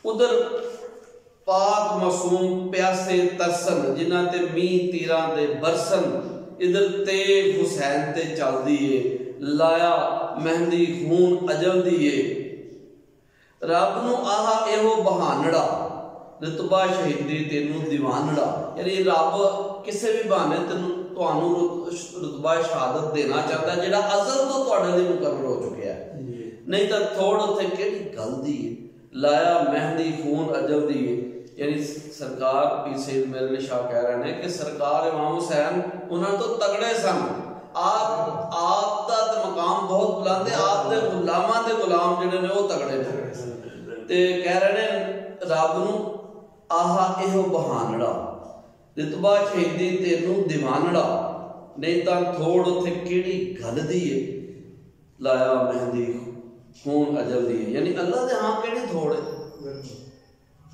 उधर पाक मासूम प्यासे तरसन, जिन्हां ते मींह तीरां दे बरसन। इधर तेग हुसैन ते चलदी है, लाया मेहंदी खून अजल दिए। रब नू आहा एहो बहानड़ा, रुतबा शहीदी तेनू दीवानड़ा। यानी रब किसी भी बहाने तेनू तुहानू रुतबा शहादत देना चाहता है, जिहड़ा अज़ल तो तुहाडे लई मुकर्रर हो चुका है। नहीं तो थोड़ उत्थे किहड़ी गल दी लाया मेहंदी खून अजल दिए। यानी सरकार पीर सैयद मेहर अली शाह कह रहे हैं कि सरकार इमाम हुसैन उन्होंने तो तगड़े सन। आप दा मकाम बहुत बुलंद है, आप दे गुलामां दे गुलाम जिहड़े ने वो तगड़े ने। ते कह रहे हैं रब नू आहा एहो बहानड़ा, रुतबा शहीदी तेनू दीवानड़ा। नहीं तो थोड़ उत्थे किहड़ी गल दी है, लाया मेहंदी खून अजल दी। यानी अल्लाह दे हां किहड़ी थोड़ है,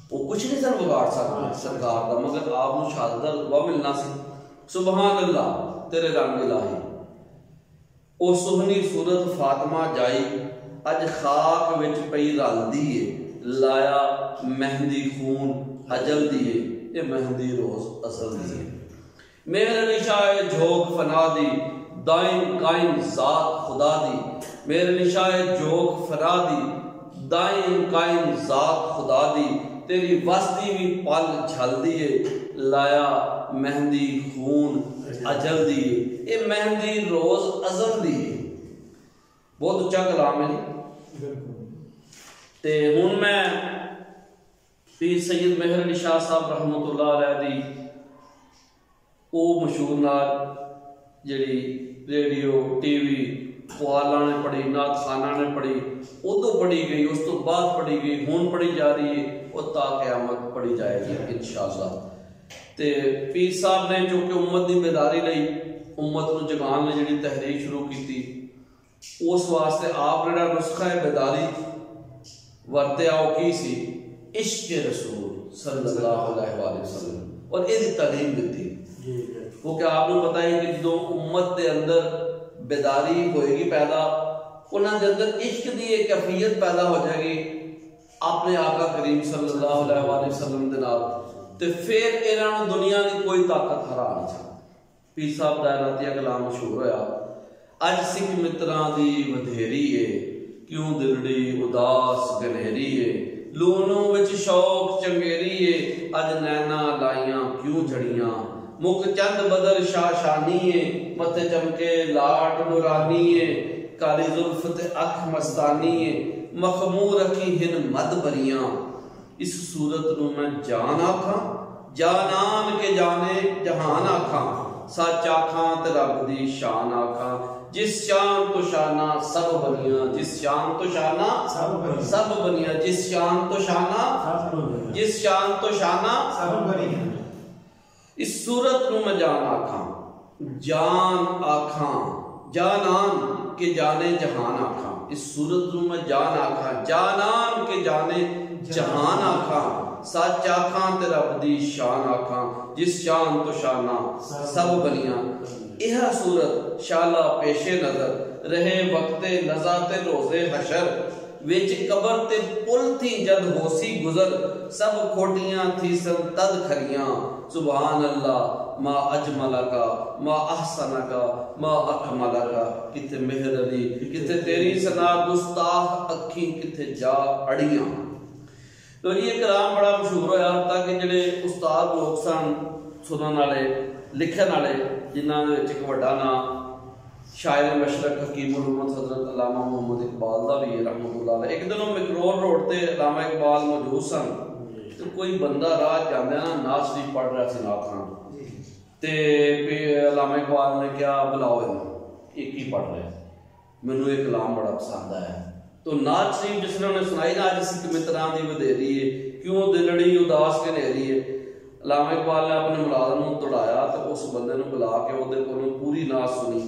वो कुछ नहीं सन बिगाड़ सकते सरकार का, मगर आपको शहादत का रुतबा मिलना सी। सुबहान अल्लाह तेरे रंग इलाही। ओ सुहनी सूरत फातिमा जाई, अज खाक विच पई रलदी है। लाया मेहंदी खून अजल दिए, ये मेहंदी रोज असल दिए। मेहर अली शाह झोंक फना दी, दाइम कायम जात खुदा दी। मेहर अली शाह झोंक फना दी, दाइम कायम जात खुदा दी। तेरी वस्ती भी पल झल दिए, लाया मेहंदी खून अजल दिए। ये मेहंदी रोज अजल दिए। बहुत उच्चा कलाम है जी। ते हुण मैं पीर सैयद मेहर अली शाह साहब रहमतुल्लाह अलैह दी वो मशहूर नात जिहड़ी रेडियो टीवी वाला ने पढ़ी, नात खाना ने पढ़ी, उदों पढ़ी गई, उस तो बाद पढ़ी गई, हुण पढ़ी जा रही है, वो ता क़यामत पढ़ी जाएगी इंशाअल्लाह। ते पीर साहब ने जो कि उम्मत की बेदारी लई, उम्मत को जगाने लई जिहड़ी तहरीक शुरू की, उस वास्ते आप जिहड़ा नुस्खा है बेदारी वरत्या वो की सी, इश्क रसूल सल्लल्लाहु अलैहि वसल्लम, और इसकी तालीम दी। क्योंकि आपको पता है कि जो उम्मत के अंदर बेदारी होएगी पैदा, उन्होंने अंदर इश्क की एक कैफियत पैदा हो जाएगी अपने आका करीम सल्लल्लाहु अलैहि वसल्लम के नाल, तो फिर इन्होंने दुनिया की कोई ताकत हरा नहीं सकती। पीर साहब का रातिया कलाम मशहूर होया, अज सिख मित्रां दी वधेरी है, क्यों दिलड़ी उदास गनेरी है। लूनों विच शौक चंगेरी है, अज नैना लाइयां क्यों जड़ियां। मुख चंद बदर शाशानी है, मथे चमके लाट नूरानी है। काली जुल्फ ते अख मस्तानी है, मखमूर अखी हिन मद बरियां। इस सूरत नूं मैं जान आखां, जानान के जाने जहान आखा, सच आखा ते रब दी शान आखा। जिस शान तो शाना सब बनिया, जिस शान तो शाना सब बनिया, जिस शान तो शाना जिस शान तो शाना सब बनिया। इस सूरत नूं मैं जान आखा, जान आखा, जानान के जाने जहान आखा। इस सूरत नूं मैं जान आखा, जानान के जाने जहान आखा। सच आखा ते रब दी शान आखा, जिस शान तो शाना सब बनिया। यह सूरत शाला पेशे नजर रहे वक्ते नज़ा ते रोज़े हशर। विच कबर ते पुल थी जद होसी गुजर, सब खोटियां थी सन तद खरियां। सुभान अल्लाह मा अजमला का, मा अहसना का, मा अकमला का। किथे मेहर अली, किथे तेरी सना, गुस्ताख अखी किथे जा अड़ियां। तो ये कलाम बड़ा मशहूर होया ताकि जिहड़े उस्ताद लोग सन सुनन वाले लिखण वाले, जिन्हां दे विच इक वड्डा नाम शायर मशरक हकीमुल उम्मत हज़रत अल्लामा मुहम्मद इकबाल दा भी है रहमतुल्लाह अलैह। एक दिन वो मिकरोल रोड ते अल्लामा इकबाल मौजूद सन, तो कोई बंदा राह जांदे ना नात शरीफ पढ़ रहा सी नात खान, ते अल्लामा इकबाल ने कहा बुलाओ इन्हूं, एक ही पढ़ रहा है, मैनू एक कलाम बड़ा पसंद आया। तो नात शरीफ जिसने उन्हें सुनाई ना, जिस मित्रा की वधेरी है, क्यों दिलड़ी उदास के नेरी है। अल्लामा इकबाल ने अपने मुलाजम को दौड़ाया तो उस बंदे को बुला के उहदे कोलों पूरी नात सुनी।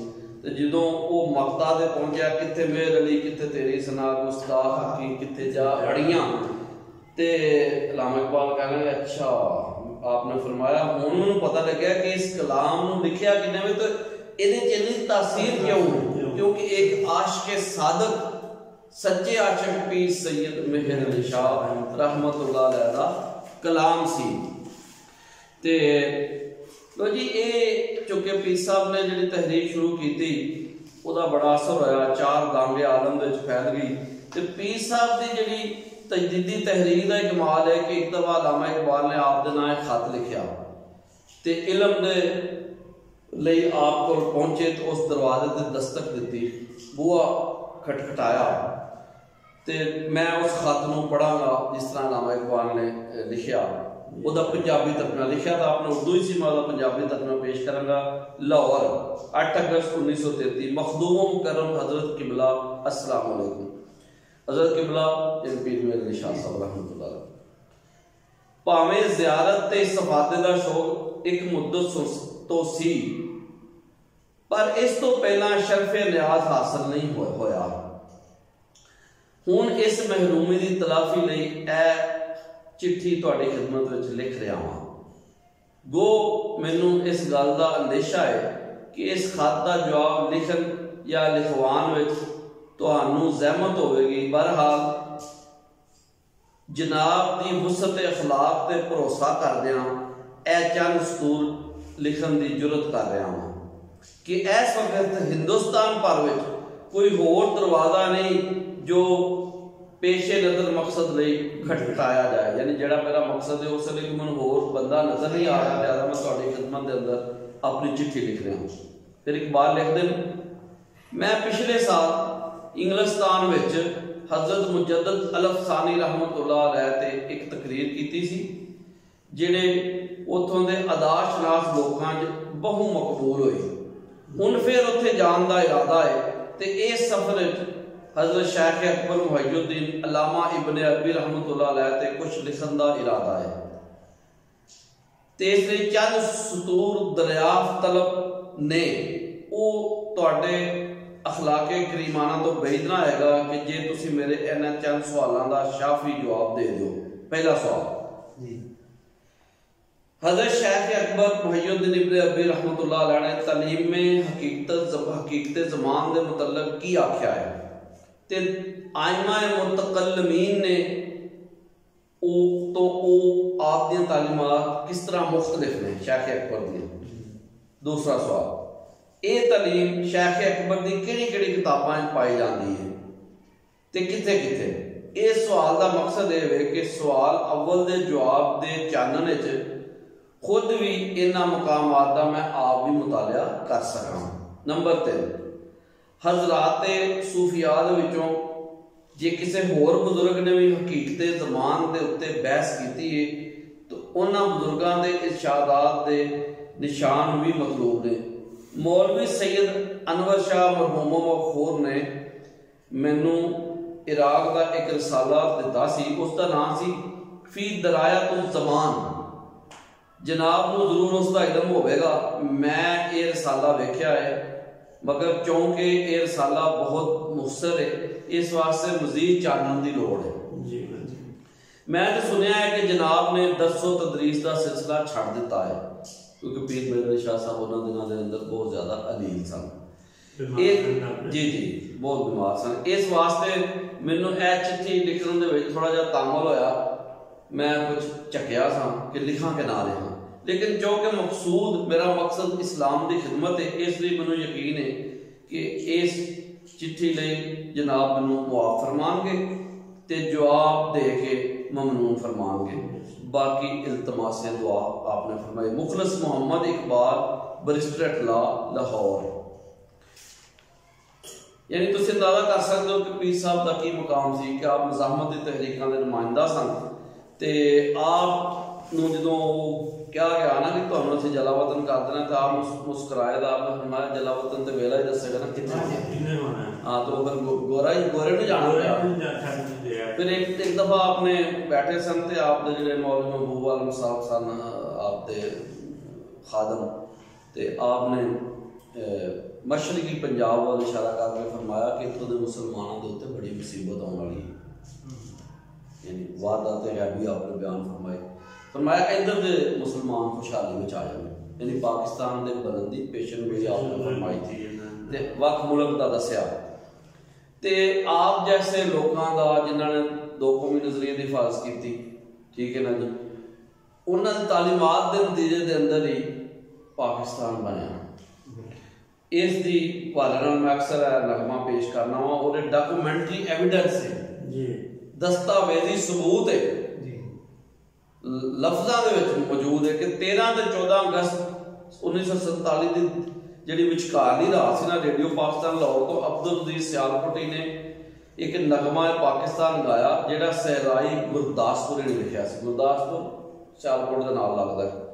तो जो वो मकता ते पहुंचा, किथे मेहर अली, किथे तेरी सना, गुस्ताख अखी किथे जा अड़ियां। ते अल्लामा इकबाल कहने लगे अच्छा आपने फरमाया, हुण मैनूं पता लग्या कि इस कलाम नूं लिखिया किने वे, तो इहदे च इन्नी तासीर क्यों? क्योंकि एक आशिक सादक सच्चे आशिक पीर सैयद मेहर अली शाह रहमतुल्लाह अलैह दा कलाम सी। ते लो जी ये चूंकि पीर साहब ने जिहड़ी तहरीर शुरू की थी उसका बड़ा असर होया, 4 दांगे आलम दे फैल गई। ते पीर साहब की जिहड़ी तजदीदी तहरीर का कमाल है कि एक दफा अल्लामा इकबाल ने आप दे नाम खत लिखिया ते इलम दे लई आप को पहुंचे, तो उस दरवाजे ते दस्तक दी, बूहा खटखटाया, ते मैं उस खत नूं पढ़ांगा जिस तरह अल्लामा इकबाल ने लिखिया। ਉਹਦਾ पंजाबी तर्जमा लिखा था, आपने उर्दू ही सी, मैं ਉਹਦਾ पंजाबी तर्जमा पेश करांगा। लाहौर 8 अगस्त 1933, मखदूम मुकर्रम हजरत किबला अस्सलाम वालेकुम। हजरत किबला पीर मेहर अली शाह साहब रहमतुल्लाह अलैह। भावें ज़ियारत ते इस्तफादे दा शौक एक मुद्दत तो सी, पर इस तो पहला शरफे नियाज हासिल नहीं होया। हुण इस महरूमी की तलाफी लई ए चिट्ठी तुहाडी खिदमत विच लिख रहा हां। गो मैनू इस गल का अंदेशा है कि इस खत का जवाब लिखन या लिखवान विच तुहानू ज़हमत होवेगी। बहरहाल जनाब की वुसअत अखलाक ते भरोसा करदियां ए चंद सतूर लिखन की जुरत कर रहा हां कि इस वक्त हिंदुस्तान भर विच कोई होर दरवाजा नहीं जो पेशे नजर मकसद लई खटखटाया जाए। यानी जड़ा मेरा मकसद है उस लिए मैं होर बंदा नजर नहीं आ रहा, लिहाजा मैं तुहाडी खिदमत के अंदर अपनी चिट्ठी लिख रहा हूँ। फिर इकबाल लिखते हैं, मैं पिछले साल इंग्लिस्तान विच हजरत मुजद्दद अलफसानी रहमतुल्लाह अलैह ते एक तकरीर की सी, जिहड़े उत्थों दे अदाशनास लोकां च बहु मकबूल होए। हुण फिर उत्थे जाण दा इरादा है ते इस सफर हजरत शेख अकबर मुहिजुद्दीन अल्लामा इब्ने अरबी रहमतुल्लाह अलैह ते कुछ लिखन दा इरादा है। ते इस लई चंद सतूर दरियाफ्त तलब ने वो तुहाडे अखलाके करीमाना तो बेहद ना हैगा कि जे तुसी मेरे इन्हां चंद सवालों का शाफी जवाब दे दो। पहला सवाल, हजरत शेख अकबर मुहिजुद्दीन इब्ने अरबी रहमतुल्लाह अलैह ने तलीम में हकीकत ज़मान के मुतल्लक की आख्या है ते आइमा मुतकल्लमीन ने आप दी तालीमात किस तरह मुख्तलिफ ने शेख अकबर दी। दूसरा सवाल, ये तालीम शेख अकबर दी किहड़ी किताबां पाई जाती है ते किथे किथे। इस सवाल का मकसद यह है कि सवाल अव्वल दे जवाब दे चानने च खुद भी इन्हां मकामात दा मैं आप भी मुतालिया कर सकां। नंबर 3, हजराते सूफियात विचों जे किसी होर बुजुर्ग ने भी हकीकत ज़मान के उत्ते बहस की है तो उन्हां बुजुर्गां दे इरशादात दे निशान भी मतलूब ने। मौलवी सैयद अनवर शाह मरहूम मखूर ने मैनू इराक का एक रसाला दिता सी, उसका नाम सी फी दरायतुल ज़मान। जनाब नूं जरूर उसका इल्म होवेगा। मैं ये रसाला वेख्या है, मगर चूंकि ये रसाला बहुत मुख्तसर है, इस वास्ते मजीद चानन की लोड़ है। मैं तो सुनिया है कि जनाब ने दरसो तदरीस का सिलसिला छड़ दिता है, क्योंकि पीर मेहर अली शाह साहब उन्होंने दिनों के अंदर बहुत ज़्यादा अलील सन। जी जी बहुत बीमार सन। इस वास्ते मैनू यह चिट्ठी लिखने दे विच थोड़ा जिहा तामल होया। मैं कुछ झकिया सा कि लिखा कि ना लिखा, लेकिन क्योंकि मकसूद मेरा मकसद इस्लाम की खिदमत है, इसलिए मैनू यकीन है कि इस चिट्ठी लिए जनाब मैनू मुआफ फरमानगे ते जवाब दे के ममनून फरमानगे। बाकी इल्तमासे दुआ आपने फरमाई। मुखलस मोहम्मद इकबाल, बैरिस्टर लॉ, लाहौर। यानी तुम अंदाजा कर सकते हो कि पीर साहब का की मुकाम सी कि आप मज़ाहमत दी तहरीकां दे नुमाइंदा सन। ते आप नूं जदों क्या गया ना कि तुहानूं असीं जलावतन कर देना, तो आप मुस्कुराए दा आपने फरमाया जलावतन तो वेला ही दसेगा ना कितने होना है। हाँ, तो फिर गोरे नहीं जाना पड़ा। फिर एक दफा आपने बैठे सन ते आप दे जिहड़े मौलवी महबूब आलम साहब सन, आप दे खादम, ते आपने मशरकी पंजाब वाल इशारा करके फरमाया कि इत्थों के मुसलमानों के उत्ते बड़ी मुसीबत आने वाली है। यानी वारदात गैबी आपने बयान फरमाया इधर के मुसलमान खुशहाली में आ जाए। यानी पाकिस्तान के बनन की पेशन गोई आपने फरमाई थी ते वक्फ मुल्क का दसिया। ते आप जैसे लोगों का जिन्होंने दो कौमी नजरिए की हिफाजत की, ठीक है ना जी, उन्होंने तालीमात के नतीजे के अंदर ही पाकिस्तान बनया। इसकी पालना मैं अक्सर नगमा पेश करना वा, और डॉक्यूमेंट्री एविडेंस है, दस्तावेजी सबूत है, लफ्ज़ां दे विच मौजूद है कि 13 ते 14 अगस्त 1947 की जिहड़ी विचकारली रात सी ना, रेडियो पाकिस्तान लाहौर तो अब्दुल अजीज सियालकोटी ने एक नगमा पाकिस्तान गाया, जिहड़ा सहराई गुरदासपुर ने लिखा सी। गुरदासपुर सियालकोट के नाल लगदा है।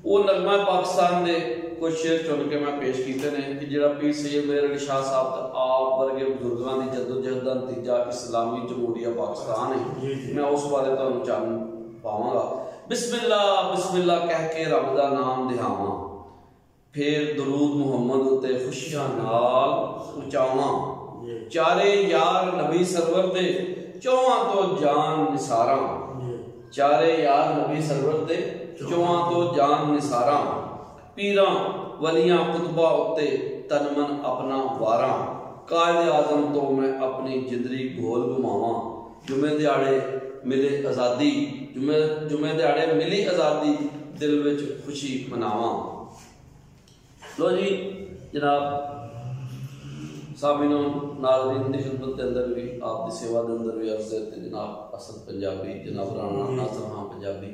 वो नगमा पाकिस्तान के कुछ शेर चुन के मैं पेश किए हैं कि जिहड़ा पीर सैयद मेहर अली शाह साहब आप वर्गे बुजुर्गों की जदोजहद का नतीजा इस्लामी जमहूरिया पाकिस्तान है। मैं उस बारे तुहानूं चान पावांगा। बिस्मिल्लाह बिस्मिल्लाह कह के रब दा नाम लिहावां, फिर दरूद मुहम्मद उत्ते खुशियां नाल उचावां, चारे यार नबी सरवर दे चौहां तो जान निसारां, चारे यार नबी सरवर दे चौहां तो जान निसारां, पीरां वलियां कुतबा उत्ते तन मन अपना वारां, कायदे आजम तो मैं अपनी जिंदगी गोल घुमावां, जुमे दिहाड़े मिले आज़ादी, जुमे दिहाड़े मिली आज़ादी, दिल विच खुशी मनावां। लो जी जनाब सामीनों नाज़रीन की खिदमत के अंदर भी आपकी सेवा के अंदर भी अर्ज़ है जनाब असद पंजाबी, जनाब राणा नासर खान पंजाबी।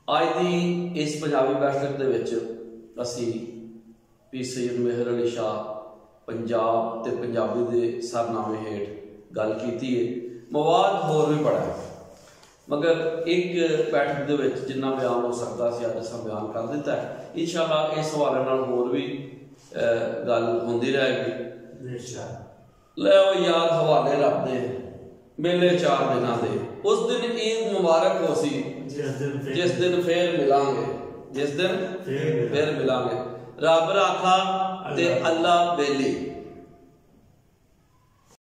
अज की इस पंजाबी बैठक के विच असी पीर सैयद मेहर अली शाह पंजाब ते पंजाबी के सरनामे हेठ गल की है। मवाद होर भी बड़ा है, मगर एक बैठक के विच जिन्ना बयान हो सकता सी अज असां बयान कर दिता है। इंशाअल्लाह इस हवाले नाल होर भी गल होंदी रहेगी। लो याद हवाले रब दे मेले 4 दिनां दे, उस दिन ईद मुबारक हो सी जिस दिन फिर मिलांगे, जिस दिन फिर मिलांगे। रब राखा ते अल्लाह बेली।